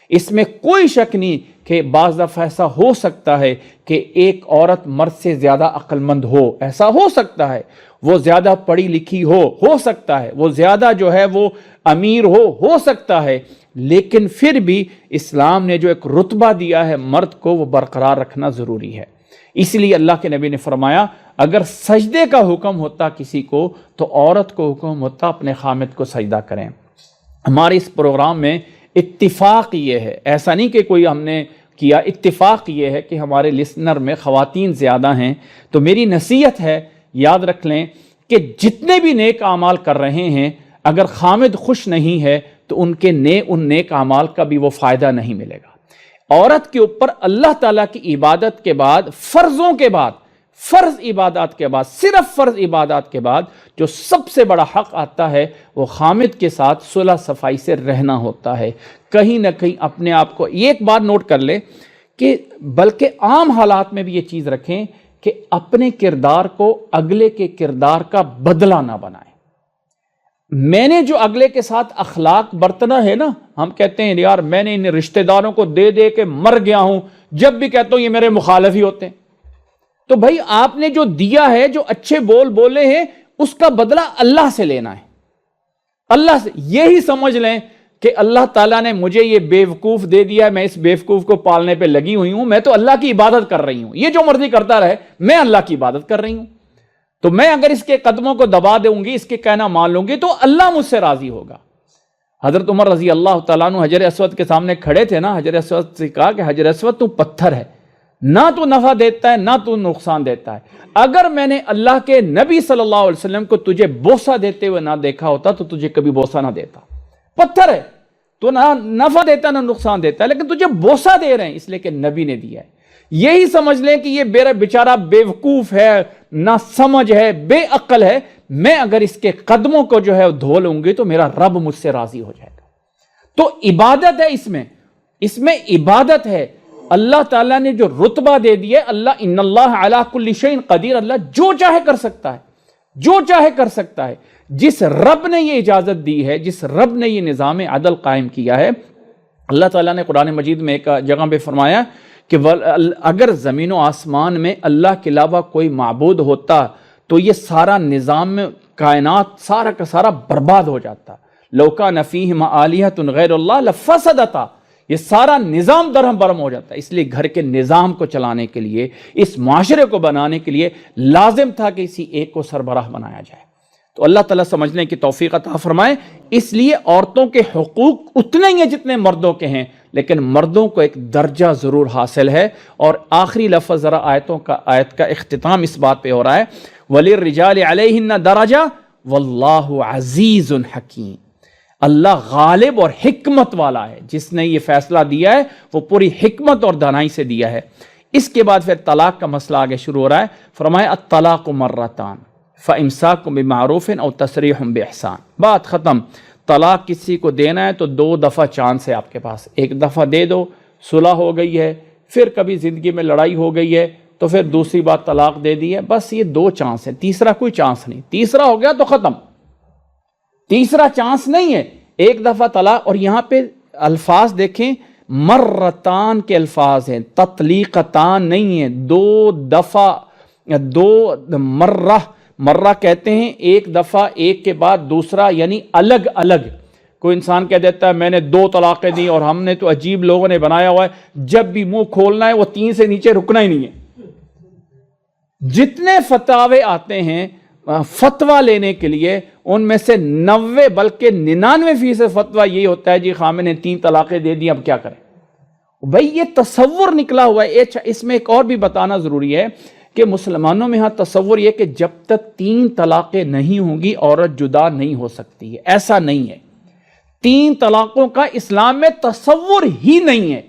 اس میں کوئی شک نہیں کہ بعض دفعہ ایسا ہو سکتا ہے کہ ایک عورت مرد سے زیادہ عقل مند ہو، ایسا ہو سکتا ہے، وہ زیادہ پڑھی لکھی ہو سکتا ہے، وہ زیادہ جو ہے وہ امیر ہو سکتا ہے، لیکن پھر بھی اسلام نے جو ایک رتبہ دیا ہے مرد کو، وہ برقرار رکھنا ضروری ہے۔ اس لیے اللہ کے نبی نے فرمایا اگر سجدے کا حکم ہوتا کسی کو تو عورت کو حکم ہوتا اپنے خامد کو سجدہ کریں۔ ہمارے اس پروگرام میں اتفاق یہ ہے، ایسا نہیں کہ کوئی ہم نے کیا، اتفاق یہ ہے کہ ہمارے لسنر میں خواتین زیادہ ہیں، تو میری نصیحت ہے یاد رکھ لیں کہ جتنے بھی نیک اعمال کر رہے ہیں، اگر خامد خوش نہیں ہے تو ان نیک اعمال کا بھی وہ فائدہ نہیں ملے گا۔ عورت کے اوپر اللہ تعالیٰ کی عبادت کے بعد، فرضوں کے بعد، فرض عبادات کے بعد، صرف فرض عبادات کے بعد جو سب سے بڑا حق آتا ہے وہ خامد کے ساتھ صلح صفائی سے رہنا ہوتا ہے۔ کہیں نہ کہیں اپنے آپ کو ایک بات نوٹ کر لے کہ بلکہ عام حالات میں بھی یہ چیز رکھیں کہ اپنے کردار کو اگلے کے کردار کا بدلہ نہ بنائیں۔ میں نے جو اگلے کے ساتھ اخلاق برتنا ہے نا، ہم کہتے ہیں یار میں نے ان رشتہ داروں کو دے دے کے مر گیا ہوں، جب بھی کہتا ہوں یہ میرے مخالف ہی ہوتے ہیں۔ تو بھائی آپ نے جو دیا ہے، جو اچھے بول بولے ہیں، اس کا بدلہ اللہ سے لینا ہے، اللہ سے۔ یہی سمجھ لیں کہ اللہ تعالیٰ نے مجھے یہ بیوقوف دے دیا ہے، میں اس بیوقوف کو پالنے پہ لگی ہوئی ہوں، میں تو اللہ کی عبادت کر رہی ہوں، یہ جو مرضی کرتا رہے، میں اللہ کی عبادت کر رہی ہوں۔ تو میں اگر اس کے قدموں کو دبا دوں گی، اس کے کہنا مان لوں گی، تو اللہ مجھ سے راضی ہوگا۔ حضرت عمر رضی اللہ تعالیٰ عنہ حجر اسود کے سامنے کھڑے تھے نا، حجر اسود سے کہا کہ حجر اسود تو پتھر ہے، نہ تو نفع دیتا ہے نہ تو نقصان دیتا ہے، اگر میں نے اللہ کے نبی صلی اللہ علیہ وسلم کو تجھے بوسہ دیتے ہوئے نہ دیکھا ہوتا تو تجھے کبھی بوسہ نہ دیتا۔ پتھر ہے، تو نہ نفع دیتا نہ نقصان دیتا ہے، لیکن تجھے بوسہ دے رہے ہیں اس لیے کہ نبی نے دیا ہے۔ یہی سمجھ لیں کہ یہ میرا بیچارہ بیوقوف ہے، نہ سمجھ ہے، بے عقل ہے، میں اگر اس کے قدموں کو جو ہے دھو لوں گی تو میرا رب مجھ سے راضی ہو جائے گا۔ تو عبادت ہے، اس میں عبادت ہے۔ اللہ تعالیٰ نے جو رتبہ دے دیا ہے، اللہ ان اللہ علی کل شیء قدیر، اللہ جو چاہے کر سکتا ہے، جو چاہے کر سکتا ہے۔ جس رب نے یہ اجازت دی ہے، جس رب نے یہ نظام عدل قائم کیا ہے، اللہ تعالیٰ نے قرآن مجید میں ایک جگہ پہ فرمایا کہ اگر زمین و آسمان میں اللہ کے علاوہ کوئی معبود ہوتا تو یہ سارا نظام کائنات سارا کا سارا برباد ہو جاتا۔ لو کان فیہما آلہۃ غیر اللہ لفسدتا، یہ سارا نظام درہم برہم ہو جاتا ہے۔ اس لیے گھر کے نظام کو چلانے کے لیے، اس معاشرے کو بنانے کے لیے لازم تھا کہ اسی ایک کو سربراہ بنایا جائے۔ تو اللہ تعالیٰ سمجھنے کی توفیق عطا فرمائے۔ اس لیے عورتوں کے حقوق اتنے ہی ہیں جتنے مردوں کے ہیں، لیکن مردوں کو ایک درجہ ضرور حاصل ہے۔ اور آخری لفظ ذرا آیت کا اختتام اس بات پہ ہو رہا ہے، وَلِلرِّجَالِ عَلَيْهِنَّ دَرَجَةٌ وَاللَّهُ عَزِيزٌ حَكِيمٌ۔ اللہ غالب اور حکمت والا ہے، جس نے یہ فیصلہ دیا ہے وہ پوری حکمت اور دانائی سے دیا ہے۔ اس کے بعد پھر طلاق کا مسئلہ آگے شروع ہو رہا ہے۔ فرمایا الطلاق مرتان فَإِمْسَاكٌ بِمَعْرُوفٍ أَوْ تَسْرِيحٌ بِإِحْسَان۔ بات ختم۔ طلاق کسی کو دینا ہے تو 2 دفعہ چانس ہے آپ کے پاس، ایک دفعہ دے دو، صلح ہو گئی ہے، پھر کبھی زندگی میں لڑائی ہو گئی ہے تو پھر دوسری بار طلاق دے دی ہے، بس یہ 2 چانس ہیں، تیسرا کوئی چانس نہیں۔ تیسرا ہو گیا تو ختم، تیسرا چانس نہیں ہے، ایک دفعہ طلاق۔ اور یہاں پہ الفاظ دیکھیں، مرتان کے الفاظ ہیں، تطلیقتان نہیں ہیں، 2 دفعہ، 2 مرہ کہتے ہیں ایک دفعہ، ایک کے بعد دوسرا، یعنی الگ الگ۔ کوئی انسان کہہ دیتا ہے میں نے 2 طلاقیں دی، اور ہم نے تو عجیب لوگوں نے بنایا ہوا ہے جب بھی منہ کھولنا ہے وہ 3 سے نیچے رکنا ہی نہیں ہے۔ جتنے فتاوے آتے ہیں فتویٰ لینے کے لیے، ان میں سے 90 بلکہ 99% فتویٰ یہ ہوتا ہے جی خامن نے 3 طلاقیں دے دی، اب کیا کریں؟ بھائی یہ تصور نکلا ہوا ہے۔ اس میں ایک اور بھی بتانا ضروری ہے کہ مسلمانوں میں ہاں تصور یہ کہ جب تک 3 طلاقیں نہیں ہوں گی عورت جدا نہیں ہو سکتی ہے، ایسا نہیں ہے۔ 3 طلاقوں کا اسلام میں تصور ہی نہیں ہے۔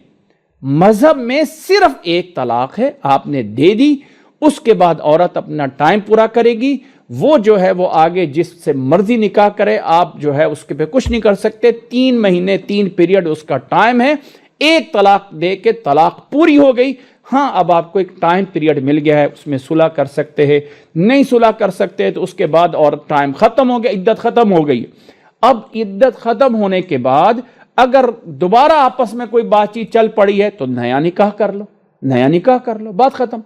مذہب میں صرف 1 طلاق ہے، آپ نے دے دی، اس کے بعد عورت اپنا ٹائم پورا کرے گی، وہ جو ہے وہ آگے جس سے مرضی نکاح کرے، آپ جو ہے اس کے پہ کچھ نہیں کر سکتے۔ 3 مہینے 3 پیریڈ اس کا ٹائم ہے، 1 طلاق دے کے طلاق پوری ہو گئی۔ ہاں اب آپ کو ایک ٹائم پیریڈ مل گیا ہے، اس میں صلح کر سکتے ہیں، نہیں صلح کر سکتے تو اس کے بعد اور ٹائم ختم ہو گیا، عدت ختم ہو گئی۔ اب عدت ختم ہونے کے بعد اگر دوبارہ آپس میں کوئی بات چیت چل پڑی ہے تو نیا نکاح کر لو، نیا نکاح کر لو، بات ختم۔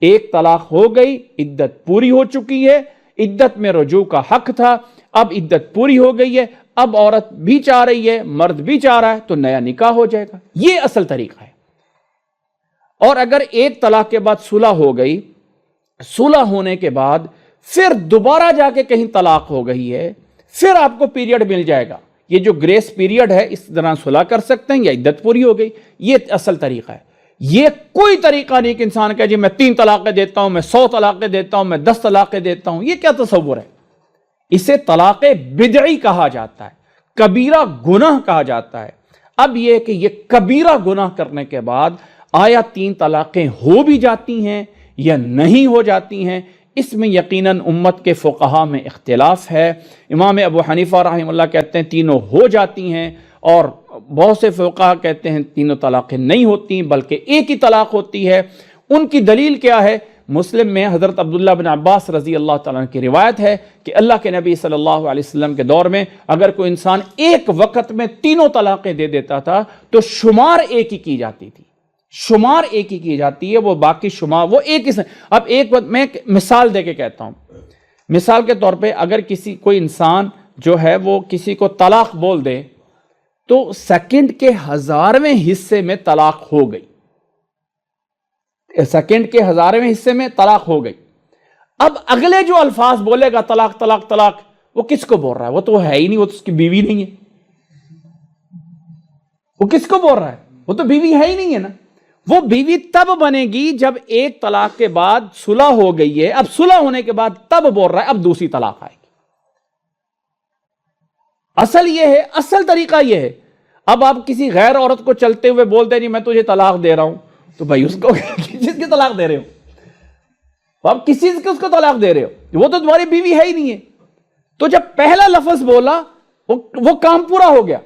1 طلاق ہو گئی، عدت پوری ہو چکی ہے، عدت میں رجوع کا حق تھا، اب عدت پوری ہو گئی ہے، اب عورت بھی چاہ رہی ہے، مرد بھی چاہ رہا ہے تو نیا نکاح ہو جائے گا۔ یہ اصل طریقہ ہے۔ اور اگر 1 طلاق کے بعد صلح ہو گئی، صلح ہونے کے بعد پھر دوبارہ جا کے کہیں طلاق ہو گئی ہے، پھر آپ کو پیریڈ مل جائے گا۔ یہ جو گریس پیریڈ ہے اس طرح صلح کر سکتے ہیں یا عدت پوری ہو گئی، یہ اصل طریقہ ہے۔ یہ کوئی طریقہ نہیں کہ انسان کہے جی میں 3 طلاقیں دیتا ہوں، میں 100 طلاقیں دیتا ہوں، میں 10 طلاقیں دیتا ہوں۔ یہ کیا تصور ہے؟ اسے طلاق بدعی کہا جاتا ہے، کبیرہ گناہ کہا جاتا ہے۔ اب یہ کہ یہ کبیرہ گناہ کرنے کے بعد آیا 3 طلاقیں ہو بھی جاتی ہیں یا نہیں ہو جاتی ہیں، اس میں یقیناً امت کے فقہا میں اختلاف ہے۔ امام ابو حنیفہ رحمہ اللہ کہتے ہیں تینوں ہو جاتی ہیں، اور بہت سے فقہا کہتے ہیں تینوں طلاقیں نہیں ہوتی بلکہ ایک ہی طلاق ہوتی ہے۔ ان کی دلیل کیا ہے؟ مسلم میں حضرت عبداللہ بن عباس رضی اللہ تعالیٰ عنہ کی روایت ہے کہ اللہ کے نبی صلی اللہ علیہ وسلم کے دور میں اگر کوئی انسان ایک وقت میں 3 طلاقیں دے دیتا تھا تو شمار ایک ہی کی جاتی تھی، شمار ایک ہی کی جاتی ہے، وہ باقی شمار وہ ایک ہی سے۔ اب ایک وقت میں ایک مثال دے کے کہتا ہوں، مثال کے طور پہ اگر کوئی انسان جو ہے وہ کسی کو طلاق بول دے تو سیکنڈ کے 1000ویں حصے میں طلاق ہو گئی، سیکنڈ کے 1000ویں حصے میں طلاق ہو گئی۔ اب اگلے جو الفاظ بولے گا طلاق طلاق طلاق، وہ کس کو بول رہا ہے؟ وہ تو ہے ہی نہیں، وہ تو اس کی بیوی نہیں ہے۔ وہ کس کو بول رہا ہے؟ وہ تو بیوی ہے ہی نہیں ہے نا۔ وہ بیوی تب بنے گی جب ایک طلاق کے بعد صلح ہو گئی ہے، اب صلح ہونے کے بعد تب بول رہا ہے اب دوسری طلاق آئے گی۔ اصل یہ ہے، اصل طریقہ یہ ہے۔ اب آپ کسی غیر عورت کو چلتے ہوئے بولتے نہیں میں تجھے طلاق دے رہا ہوں، تو بھائی اس کو کس کی طلاق دے رہے ہو؟ آپ کس چیز کی اس کو طلاق دے رہے ہو؟ وہ تو تمہاری بیوی ہے ہی نہیں ہے۔ تو جب پہلا لفظ بولا وہ کام پورا ہو گیا،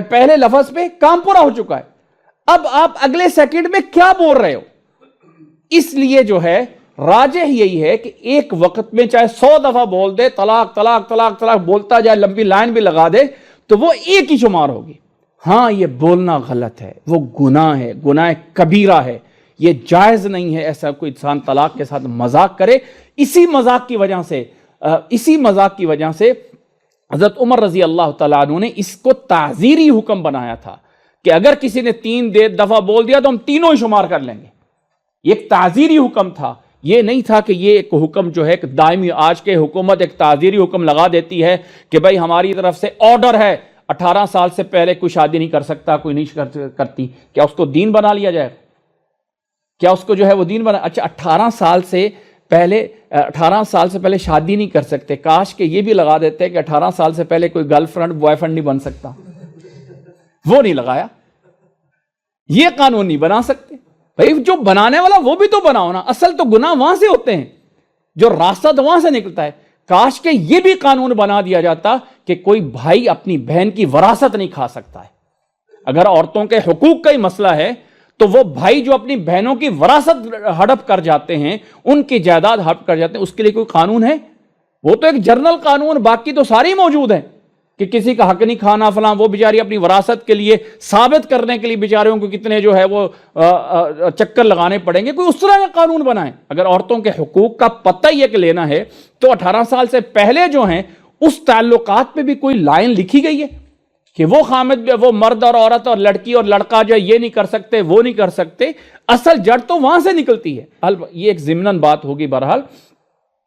پہلے لفظ پہ کام پورا ہو چکا ہے۔ اب آپ اگلے سیکنڈ میں کیا بول رہے ہو؟ اس لیے جو ہے راجح یہی ہے کہ ایک وقت میں چاہے 100 دفعہ بول دے طلاق طلاق طلاق طلاق، بولتا جائے، لمبی لائن بھی لگا دے، تو وہ ایک ہی شمار ہوگی۔ ہاں یہ بولنا غلط ہے، وہ گناہ ہے، گناہ کبیرہ ہے، یہ جائز نہیں ہے ایسا کوئی انسان طلاق کے ساتھ مذاق کرے۔ اسی مذاق کی وجہ سے حضرت عمر رضی اللہ تعالیٰ عنہ نے اس کو تعزیری حکم بنایا تھا کہ اگر کسی نے 3 دفعہ بول دیا تو ہم تینوں ہی شمار کر لیں گے۔ یہ ایک تعزیری حکم تھا، یہ نہیں تھا کہ یہ ایک حکم جو ہے ایک دائمی، آج کے حکومت ایک تعزیری حکم لگا دیتی ہے کہ بھائی ہماری طرف سے آرڈر ہے 18 سال سے پہلے کوئی شادی نہیں کر سکتا، کوئی نہیں کرتی۔ کیا اس کو دین بنا لیا جائے؟ کیا اس کو جو ہے وہ دین بنا؟ اچھا 18 سال سے پہلے شادی نہیں کر سکتے، کاش کہ یہ بھی لگا دیتے کہ 18 سال سے پہلے کوئی گرل فرینڈ بوائے فرینڈ نہیں بن سکتا۔ وہ نہیں لگایا، یہ قانون نہیں بنا سکتے۔ بھائی جو بنانے والا وہ بھی تو بناؤ نا، اصل تو گناہ وہاں سے ہوتے ہیں، جو راستہ تو وہاں سے نکلتا ہے۔ کاش کہ یہ بھی قانون بنا دیا جاتا کہ کوئی بھائی اپنی بہن کی وراثت نہیں کھا سکتا ہے۔ اگر عورتوں کے حقوق کا ہی مسئلہ ہے تو وہ بھائی جو اپنی بہنوں کی وراثت ہڑپ کر جاتے ہیں، ان کی جائیداد ہڑپ کر جاتے ہیں، اس کے لیے کوئی قانون ہے؟ وہ تو ایک جنرل قانون، باقی تو سارے موجود ہیں کہ کسی کا حق نہیں کھانا فلاں، وہ بیچاری اپنی وراثت کے لیے ثابت کرنے کے لیے بیچاروں کو کتنے جو ہے وہ چکر لگانے پڑیں گے۔ کوئی اس طرح کا قانون بنائے۔ اگر عورتوں کے حقوق کا پتہ ہی ایک لینا ہے تو 18 سال سے پہلے جو ہیں اس تعلقات پہ بھی کوئی لائن لکھی گئی ہے کہ وہ مرد اور عورت اور لڑکی اور لڑکا جو یہ نہیں کر سکتے، وہ نہیں کر سکتے۔ اصل جڑ تو وہاں سے نکلتی ہے۔ یہ ایک ضمناً بات ہوگی، بہرحال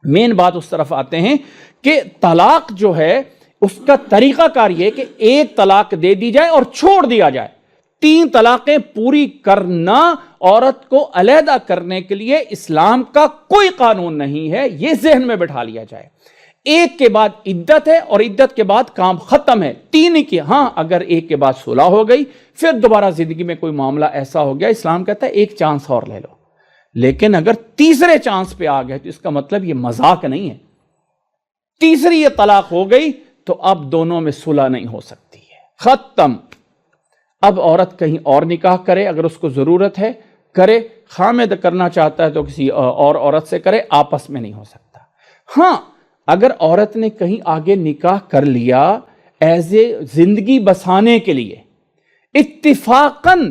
مین بات اس طرف آتے ہیں کہ طلاق جو ہے اس کا طریقہ کار یہ کہ ایک طلاق دے دی جائے اور چھوڑ دیا جائے۔ 3 طلاقیں پوری کرنا عورت کو علیحدہ کرنے کے لیے اسلام کا کوئی قانون نہیں ہے، یہ ذہن میں بٹھا لیا جائے۔ ایک کے بعد عدت ہے اور عدت کے بعد کام ختم ہے، 3 ہی کی۔ ہاں اگر ایک کے بعد صلح ہو گئی، پھر دوبارہ زندگی میں کوئی معاملہ ایسا ہو گیا، اسلام کہتا ہے ایک چانس اور لے لو۔ لیکن اگر تیسرے چانس پہ آ گئے تو اس کا مطلب یہ مذاق نہیں ہے۔ تیسری یہ طلاق ہو گئی تو اب دونوں میں صلح نہیں ہو سکتی ہے، ختم۔ اب عورت کہیں اور نکاح کرے، اگر اس کو ضرورت ہے کرے، خامد کرنا چاہتا ہے تو کسی اور عورت سے کرے، آپس میں نہیں ہو سکتا۔ ہاں اگر عورت نے کہیں آگے نکاح کر لیا ایز اے زندگی بسانے کے لیے، اتفاقاً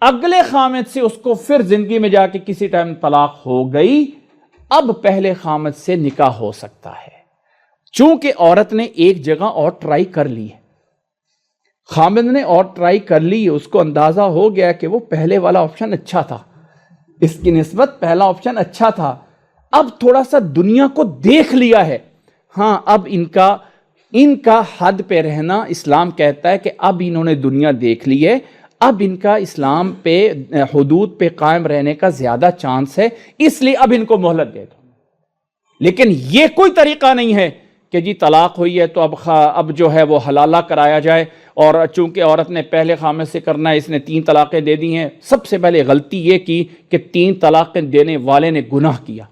اگلے خامد سے اس کو پھر زندگی میں جا کے کسی ٹائم طلاق ہو گئی، اب پہلے خامد سے نکاح ہو سکتا ہے، چونکہ عورت نے ایک جگہ اور ٹرائی کر لی ہے، خامد نے اور ٹرائی کر لی، اس کو اندازہ ہو گیا کہ وہ پہلے والا آپشن اچھا تھا، اس کی نسبت پہلا آپشن اچھا تھا، اب تھوڑا سا دنیا کو دیکھ لیا ہے۔ ہاں اب ان کا حد پہ رہنا، اسلام کہتا ہے کہ اب انہوں نے دنیا دیکھ لی ہے، اب ان کا اسلام پہ حدود پہ قائم رہنے کا زیادہ چانس ہے، اس لیے اب ان کو مہلت دے دو۔ لیکن یہ کوئی طریقہ نہیں ہے کہ جی طلاق ہوئی ہے تو اب جو ہے وہ حلالہ کرایا جائے، اور چونکہ عورت نے پہلے خامد سے کرنا ہے، اس نے 3 طلاقیں دے دی ہیں۔ سب سے پہلے غلطی یہ کی کہ 3 طلاقیں دینے والے نے گناہ کیا۔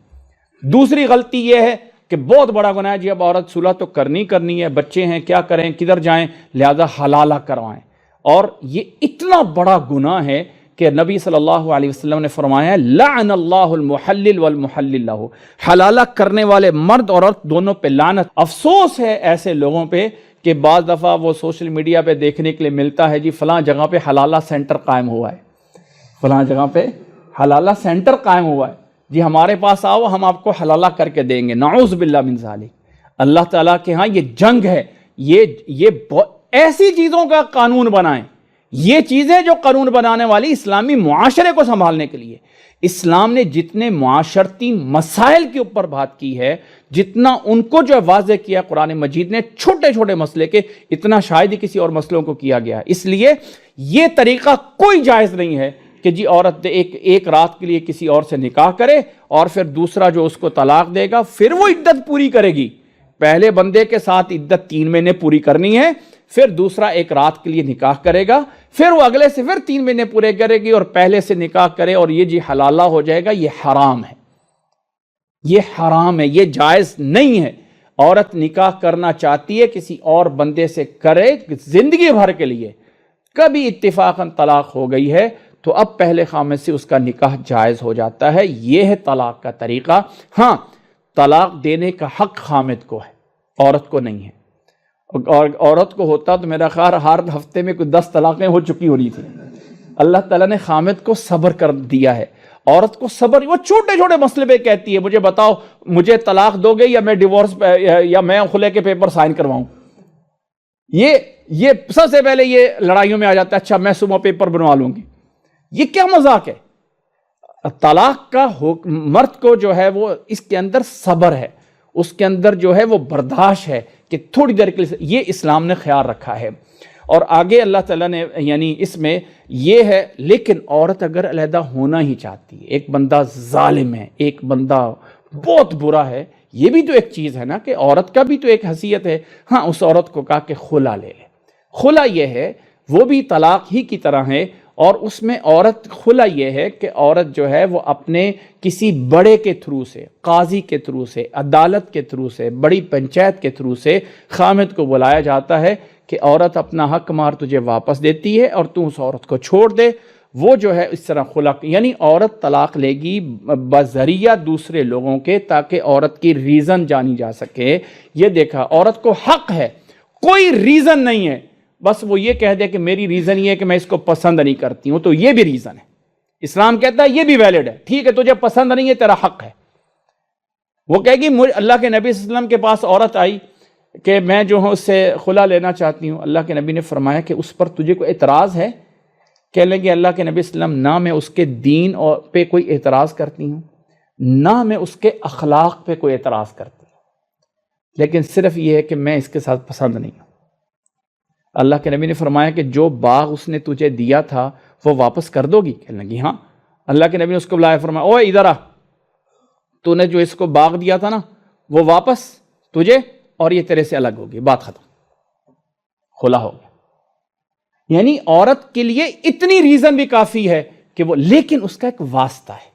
دوسری غلطی یہ ہے کہ بہت بڑا گناہ ہے جی اب عورت صلح تو کرنی ہے، بچے ہیں کیا کریں، کدھر جائیں، لہذا حلالہ کروائیں۔ اور یہ اتنا بڑا گناہ ہے کہ نبی صلی اللہ علیہ وسلم نے فرمایا ہے لعن اللہ المحلل والمحلل لہ، حلالہ کرنے والے مرد اور عورت دونوں پہ لعنت۔ افسوس ہے ایسے لوگوں پہ کہ بعض دفعہ وہ سوشل میڈیا پہ دیکھنے کے لیے ملتا ہے جی فلاں جگہ پہ حلالہ سینٹر قائم ہوا ہے، فلاں جگہ پہ حلالہ سینٹر قائم ہوا ہے، جی ہمارے پاس آؤ ہم آپ کو حلالہ کر کے دیں گے۔ نعوذ باللہ من ذالک۔ اللہ تعالیٰ کے ہاں یہ جنگ ہے، یہ ایسی چیزوں کا قانون بنائیں، یہ چیزیں جو قانون بنانے والی اسلامی معاشرے کو سنبھالنے کے لیے۔ اسلام نے جتنے معاشرتی مسائل کے اوپر بات کی ہے، جتنا ان کو جو واضح کیا قرآن مجید نے چھوٹے چھوٹے مسئلے کے، اتنا شاید ہی کسی اور مسئلوں کو کیا گیا ہے۔ اس لیے یہ طریقہ کوئی جائز نہیں ہے کہ جی عورت ایک رات کے لیے کسی اور سے نکاح کرے اور پھر دوسرا جو اس کو طلاق دے گا پھر وہ عدت پوری کرے گی۔ پہلے بندے کے ساتھ عدت 3 مہینے پوری کرنی ہے، پھر دوسرا ایک رات کے لیے نکاح کرے گا، پھر وہ اگلے سے پھر 3 مہینے پورے کرے گی اور پہلے سے نکاح کرے اور یہ جی حلالہ ہو جائے گا۔ یہ حرام ہے، یہ حرام ہے، یہ جائز نہیں ہے۔ عورت نکاح کرنا چاہتی ہے کسی اور بندے سے کرے زندگی بھر کے لیے، کبھی اتفاقاً طلاق ہو گئی ہے تو اب پہلے خامد سے اس کا نکاح جائز ہو جاتا ہے۔ یہ ہے طلاق کا طریقہ۔ ہاں، طلاق دینے کا حق خامد کو ہے، عورت کو نہیں ہے۔ اور عورت کو ہوتا تو میرا خیال ہر ہفتے میں کوئی 10 طلاقیں ہو چکی ہونی تھی۔ اللہ تعالیٰ نے خامد کو صبر کر دیا ہے، عورت کو صبر۔ وہ چھوٹے چھوٹے مسئلے پہ کہتی ہے مجھے بتاؤ مجھے طلاق دو گے یا میں ڈیورس یا میں خلع کے پیپر سائن کرواؤں۔ یہ سب سے پہلے یہ لڑائیوں میں آ جاتا ہے، اچھا میں صبح پیپر بنوا لوں گی۔ یہ کیا مذاق ہے؟ طلاق کا مرد کو جو ہے وہ اس کے اندر صبر ہے، اس کے اندر جو ہے وہ برداشت ہے کہ تھوڑی دیر کے لیے، یہ اسلام نے خیال رکھا ہے۔ اور آگے اللہ تعالیٰ نے یعنی اس میں یہ ہے، لیکن عورت اگر علیحدہ ہونا ہی چاہتی ہے، ایک بندہ ظالم ہے، ایک بندہ بہت برا ہے، یہ بھی تو ایک چیز ہے نا کہ عورت کا بھی تو ایک حیثیت ہے۔ ہاں، اس عورت کو کہا کہ خلا لے لے۔ خلا یہ ہے، وہ بھی طلاق ہی کی طرح ہے، اور اس میں عورت خلا یہ ہے کہ عورت جو ہے وہ اپنے کسی بڑے کے تھرو سے، قاضی کے تھرو سے، عدالت کے تھرو سے، بڑی پنچایت کے تھرو سے خامد کو بلایا جاتا ہے کہ عورت اپنا حق مار تجھے واپس دیتی ہے اور تو اس عورت کو چھوڑ دے۔ وہ جو ہے اس طرح خلا، یعنی عورت طلاق لے گی بذریعہ دوسرے لوگوں کے، تاکہ عورت کی ریزن جانی جا سکے۔ یہ دیکھا، عورت کو حق ہے، کوئی ریزن نہیں ہے، بس وہ یہ کہہ دے کہ میری ریزن یہ ہے کہ میں اس کو پسند نہیں کرتی ہوں، تو یہ بھی ریزن ہے۔ اسلام کہتا ہے یہ بھی ویلڈ ہے، ٹھیک ہے تجھے پسند نہیں ہے، تیرا حق ہے۔ وہ کہے گی اللہ کے نبی صلی اللہ علیہ وسلم کے پاس عورت آئی کہ میں جو ہوں اس سے خلا لینا چاہتی ہوں، اللہ کے نبی نے فرمایا کہ اس پر تجھے کوئی اعتراض ہے؟ کہنے لگے اللہ کے نبی صلی اللہ علیہ وسلم نہ میں اس کے دین اور پہ کوئی اعتراض کرتی ہوں، نہ میں اس کے اخلاق پہ کوئی اعتراض کرتی ہوں، لیکن صرف یہ ہے کہ میں اس کے ساتھ پسند نہیں ہوں۔ اللہ کے نبی نے فرمایا کہ جو باغ اس نے تجھے دیا تھا وہ واپس کر دو گی؟ کہنے لگی ہاں۔ اللہ کے نبی نے اس کو بلایا، فرمایا اوے ادھر آ، تو نے جو اس کو باغ دیا تھا نا وہ واپس تجھے، اور یہ تیرے سے الگ ہوگی، بات ختم، خلا ہو گیا۔ یعنی عورت کے لیے اتنی ریزن بھی کافی ہے کہ وہ، لیکن اس کا ایک واسطہ ہے۔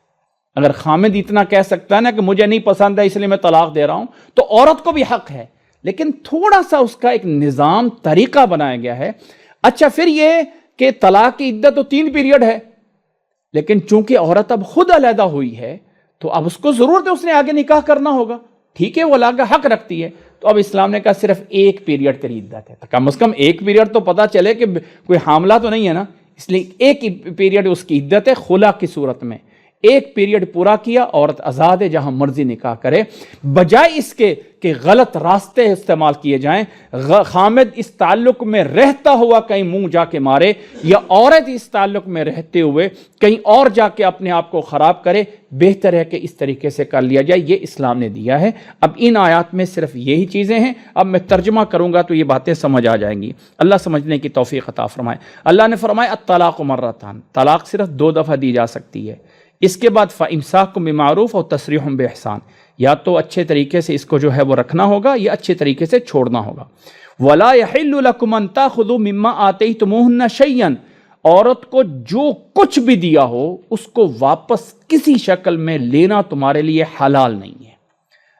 اگر خامد اتنا کہہ سکتا ہے نا کہ مجھے نہیں پسند ہے اس لیے میں طلاق دے رہا ہوں، تو عورت کو بھی حق ہے، لیکن تھوڑا سا اس کا ایک نظام طریقہ بنایا گیا ہے۔ اچھا، پھر یہ کہ طلاق کی عدت تو 3 پیریڈ ہے، لیکن چونکہ عورت اب خود علیحدہ ہوئی ہے تو اب اس کو ضرورت ہے، اس نے آگے نکاح کرنا ہوگا، ٹھیک ہے، وہ اللہ کا حق رکھتی ہے۔ تو اب اسلام نے کہا صرف 1 پیریڈ تیری عدت ہے، کم از کم 1 پیریڈ تو پتہ چلے کہ کوئی حاملہ تو نہیں ہے نا، اس لیے 1 پیریڈ اس کی عدت ہے خلا کی صورت میں۔ 1 پیریڈ پورا کیا، عورت آزاد ہے، جہاں مرضی نکاح کرے، بجائے اس کے کہ غلط راستے استعمال کیے جائیں، خامد اس تعلق میں رہتا ہوا کہیں منہ جا کے مارے، یا عورت اس تعلق میں رہتے ہوئے کہیں اور جا کے اپنے آپ کو خراب کرے۔ بہتر ہے کہ اس طریقے سے کر لیا جائے، یہ اسلام نے دیا ہے۔ اب ان آیات میں صرف یہی چیزیں ہیں، اب میں ترجمہ کروں گا تو یہ باتیں سمجھ آ جائیں گی۔ اللہ سمجھنے کی توفیق عطا فرمائے۔ اللہ نے فرمایا الطلاق مرتان، طلاق صرف 2 دفعہ دی جا سکتی ہے، اس کے بعد فَإِمْسَاكٌ بِمَعْرُوفٍ اور تَسْرِيحٌ بِإِحْسَان، یا تو اچھے طریقے سے اس کو جو ہے وہ رکھنا ہوگا یا اچھے طریقے سے چھوڑنا ہوگا۔ وَلَا يَحِلُّ لَكُمْ أَن تَأْخُذُوا مِمَّا آتَيْتُمُوهُنَّ شَيْئًا، عورت کو جو کچھ بھی دیا ہو اس کو واپس کسی شکل میں لینا تمہارے لیے حلال نہیں ہے۔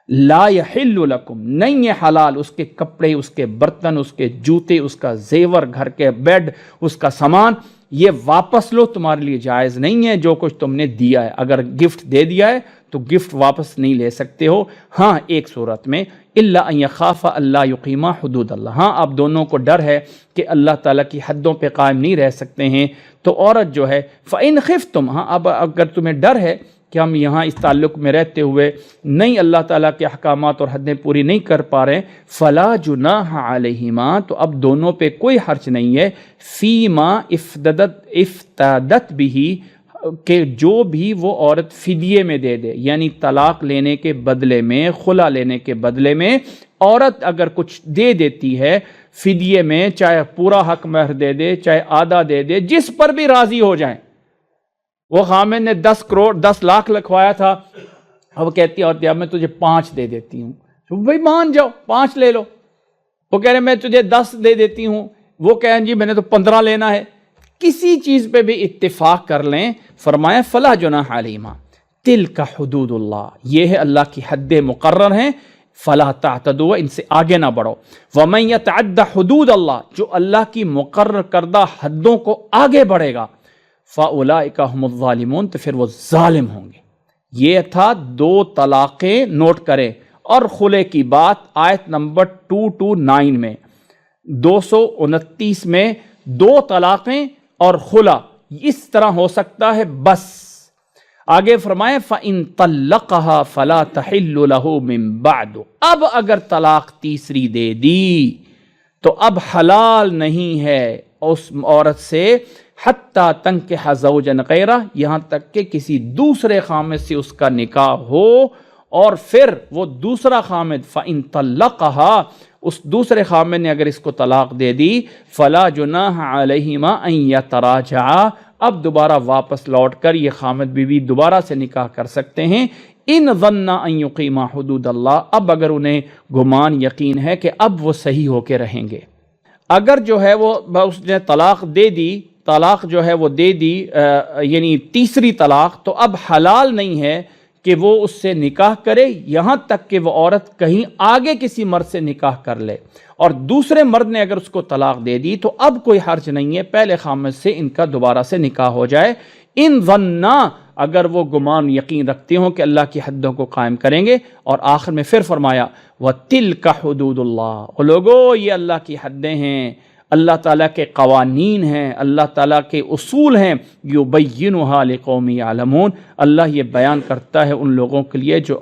لا يحل لکم، نہیں ہے حلال، اس کے کپڑے، اس کے برتن، اس کے جوتے، اس کا زیور، گھر کے بیڈ، اس کا سامان، یہ واپس لو، تمہارے لیے جائز نہیں ہے جو کچھ تم نے دیا ہے۔ اگر گفٹ دے دیا ہے تو گفٹ واپس نہیں لے سکتے ہو، ہاں ایک صورت میں، الا ان یخاف اللہ یقیما حدود اللہ، ہاں آپ دونوں کو ڈر ہے کہ اللہ تعالیٰ کی حدوں پہ قائم نہیں رہ سکتے ہیں، تو عورت جو ہے فَإِنْ خِفْتُمْ، ہاں اب اگر تمہیں ڈر ہے کہ ہم یہاں اس تعلق میں رہتے ہوئے نہیں اللہ تعالیٰ کے احکامات اور حدیں پوری نہیں کر پا رہے، فَلَا جُنَاحَ عَلَيْهِمَا، تو اب دونوں پہ کوئی حرج نہیں ہے، فِيمَا افتدت بِهِ، کہ جو بھی وہ عورت فدیے میں دے دے، یعنی طلاق لینے کے بدلے میں، خلا لینے کے بدلے میں عورت اگر کچھ دے دیتی ہے فدیے میں، چاہے پورا حق مہر دے دے، چاہے آدھا دے دے، جس پر بھی راضی ہو جائیں۔ وہ خامد نے 10 لاکھ لکھوایا تھا، اب کہتی ہے اب میں تجھے 5 دے دیتی ہوں، تو بھائی مان جاؤ 5 لے لو۔ وہ کہہ رہے میں تجھے 10 دے دیتی ہوں، وہ کہیں جی میں نے تو 15 لینا ہے، کسی چیز پہ بھی اتفاق کر لیں، فرمایا فلا جناح علیہما تلک حدود اللہ، یہ ہے اللہ کی حد مقرر ہیں، فلا تعتدوا، ان سے آگے نہ بڑھو، ومن یتعد حدود اللہ، جو اللہ کی مقرر کردہ حدوں کو آگے بڑھے گا، فاولئک هم الظالمون، تو پھر وہ ظالم ہوں گے۔ یہ تھا 2 طلاقیں، نوٹ کریں، اور خلے کی بات آیت نمبر 229 میں، 229 میں 2 طلاقیں اور خلا اس طرح ہو سکتا ہے بس۔ آگے فرمائے فَإِن طَلَّقَهَا فَلَا تَحِلُّ لَهُ مِن بَعْدُ، اب اگر طلاق تیسری دے دی تو اب حلال نہیں ہے اس عورت سے، حتیٰ تنکح زوجا غیرہ، یہاں تک کہ کسی دوسرے خامد سے اس کا نکاح ہو، اور پھر وہ دوسرا خامد فَإِن طَلَّقَهَا، اس دوسرے خامد نے اگر اس کو طلاق دے دی، فَلَا جُنَاحَ عَلَيْهِمَا أَن يَتَرَاجَعَا، اب دوبارہ واپس لوٹ کر یہ خامد بیوی دوبارہ سے نکاح کر سکتے ہیں، ان ظن ان یقیما حدود اللہ، اب اگر انہیں گمان یقین ہے کہ اب وہ صحیح ہو کے رہیں گے۔ اگر جو ہے وہ اس نے طلاق دے دی، طلاق جو ہے وہ دے دی، یعنی تیسری طلاق، تو اب حلال نہیں ہے کہ وہ اس سے نکاح کرے، یہاں تک کہ وہ عورت کہیں آگے کسی مرد سے نکاح کر لے، اور دوسرے مرد نے اگر اس کو طلاق دے دی تو اب کوئی حرج نہیں ہے پہلے خامد سے ان کا دوبارہ سے نکاح ہو جائے، ان ظنّا، اگر وہ گمان یقین رکھتے ہوں کہ اللہ کی حدوں کو قائم کریں گے۔ اور آخر میں پھر فرمایا وَتِلْكَ حُدُودُ اللَّهِ، اور لوگو یہ اللہ کی حدیں ہیں، اللہ تعالیٰ کے قوانین ہیں، اللہ تعالیٰ کے اصول ہیں، یُبَيِّنُهَا لِقَوْمٍ يَعْلَمُونَ، اللہ یہ بیان کرتا ہے ان لوگوں کے لیے جو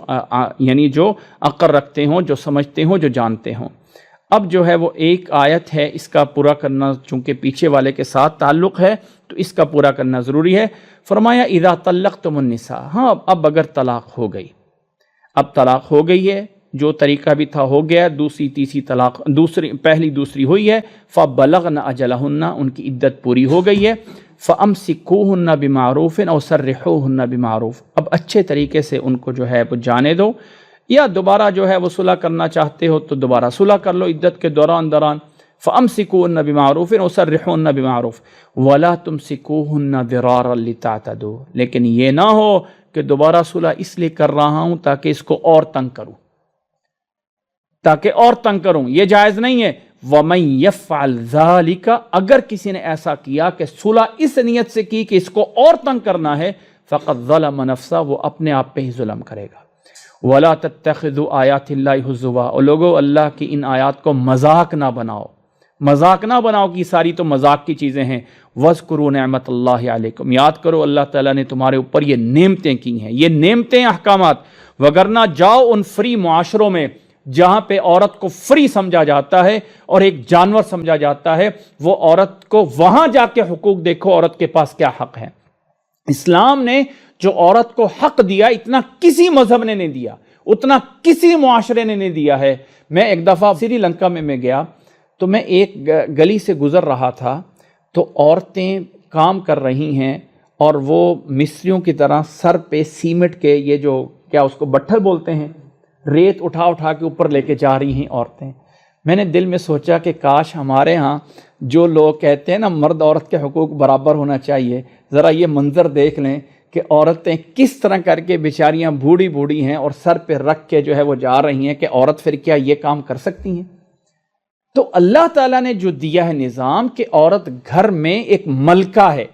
یعنی جو عقل رکھتے ہوں، جو سمجھتے ہوں، جو جانتے ہوں۔ اب جو ہے وہ ایک آیت ہے، اس کا پورا کرنا چونکہ پیچھے والے کے ساتھ تعلق ہے تو اس کا پورا کرنا ضروری ہے۔ فرمایا اذا طلقتم النساء، ہاں اب اگر طلاق ہو گئی، اب طلاق ہو گئی ہے، جو طریقہ بھی تھا ہو گیا، دوسری تیسری طلاق، پہلی دوسری ہوئی ہے، فبلغن اجلہن، ان کی عدت پوری ہو گئی ہے، فامسکوہن بمعروف او سرحوہن بمعروف، اب اچھے طریقے سے ان کو جو ہے وہ جانے دو، یا دوبارہ جو ہے وہ صلح کرنا چاہتے ہو تو دوبارہ صلح کر لو عدت کے دوران فامسکوہن بمعروف او سرحوہن بمعروف ولا تمسکوہن ضرارا لتعتدوا، لیکن یہ نہ ہو کہ دوبارہ صلح اس لیے کر رہا ہوں تاکہ اس کو اور تنگ کروں، یہ جائز نہیں ہے۔ وَمَن يَفْعَلْ ذَلِكَ، اگر کسی نے ایسا کیا کہ صلح اس نیت سے کی کہ اس کو اور تنگ کرنا ہے، فَقَدْ ظَلَمَ نَفْسَهُ، وہ اپنے آپ پہ ہی ظلم کرے گا۔ وَلَا تَتَّخِذُوا آیَاتِ اللَّهِ هُزُوًا، اور لوگو اللہ کی ان آیات کو مذاق نہ بناؤ کہ ساری تو مذاق کی چیزیں ہیں۔ وَاذْكُرُوا نِعْمَتَ اللَّهِ عَلَيْكُمْ، یاد کرو اللہ تعالیٰ نے تمہارے اوپر یہ نعمتیں کی ہیں، یہ نعمتیں احکامات، وگرنہ جاؤ ان فری معاشروں میں جہاں پہ عورت کو فری سمجھا جاتا ہے اور ایک جانور سمجھا جاتا ہے، وہ عورت کو وہاں جا کے حقوق دیکھو عورت کے پاس کیا حق ہے۔ اسلام نے جو عورت کو حق دیا اتنا کسی مذہب نے نہیں دیا، اتنا کسی معاشرے نے نہیں دیا ہے۔ میں ایک دفعہ سری لنکا میں گیا تو میں ایک گلی سے گزر رہا تھا تو عورتیں کام کر رہی ہیں اور وہ مصریوں کی طرح سر پہ سیمنٹ کے یہ جو کیا اس کو بٹھل بولتے ہیں، ریت اٹھا اٹھا کے اوپر لے کے جا رہی ہیں عورتیں۔ میں نے دل میں سوچا کہ کاش ہمارے ہاں جو لوگ کہتے ہیں نا مرد عورت کے حقوق برابر ہونا چاہیے، ذرا یہ منظر دیکھ لیں کہ عورتیں کس طرح کر کے بیچاریاں بوڑھی بوڑھی ہیں اور سر پہ رکھ کے جو ہے وہ جا رہی ہیں، کہ عورت پھر کیا یہ کام کر سکتی ہیں؟ تو اللہ تعالیٰ نے جو دیا ہے نظام کہ عورت گھر میں ایک ملکہ ہے،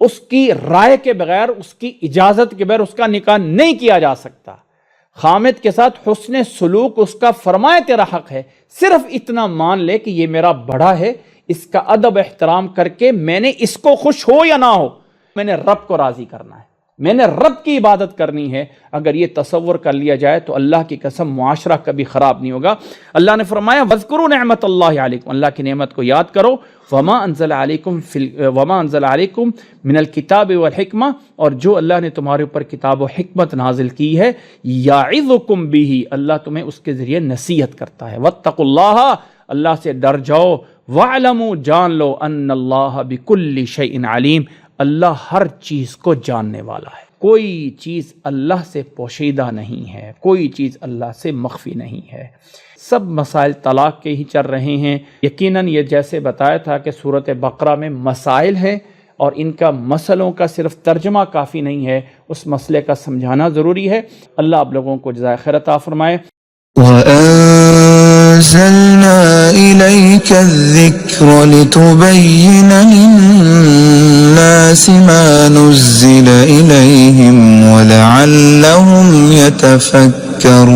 اس کی رائے کے بغیر، اس کی اجازت کے بغیر اس کا نکاح نہیں کیا جا سکتا۔ خامد کے ساتھ حسن سلوک اس کا فرمائے تیرا حق ہے، صرف اتنا مان لے کہ یہ میرا بڑا ہے، اس کا ادب احترام کر کے میں نے اس کو خوش ہو یا نہ ہو میں نے رب کو راضی کرنا ہے، میں نے رب کی عبادت کرنی ہے۔ اگر یہ تصور کر لیا جائے تو اللہ کی قسم معاشرہ کبھی خراب نہیں ہوگا۔ اللہ نے فرمایا وَاذْكُرُوا نِعْمَةَ اللَّهِ عَلَيْكُمْ، اللہ کی نعمت کو یاد کرو، وَمَا أَنزَلَ عَلَيْكُمْ مِنَ الْكِتَابِ وَالْحِكْمَةِ، اور جو اللہ نے تمہارے اوپر کتاب و حکمت نازل کی ہے، یعظکم بہ، اللہ تمہیں اس کے ذریعے نصیحت کرتا ہے، واتقوا اللہ، اللہ سے ڈر جاؤ، وَاعْلَمُوا، جان لو، أَنَّ اللَّهَ بِكُلِّ شَيْءٍ عَلِيمٌ، اللہ ہر چیز کو جاننے والا ہے۔ کوئی چیز اللہ سے پوشیدہ نہیں ہے، کوئی چیز اللہ سے مخفی نہیں ہے۔ سب مسائل طلاق کے ہی چل رہے ہیں۔ یقیناً یہ جیسے بتایا تھا کہ سورۃ بقرہ میں مسائل ہیں اور ان کا مسئلوں کا صرف ترجمہ کافی نہیں ہے، اس مسئلے کا سمجھانا ضروری ہے۔ اللہ آپ لوگوں کو جزائے خیر عطا فرمائے۔ وَأَنزَلْنَا إِلَيْكَ الذِّكْرَ لِتُبَيِّنَ لِلنَّاسِ مَا نُزِّلَ إِلَيْهِمْ وَلَعَلَّهُمْ يَتَفَكَّرُونَ۔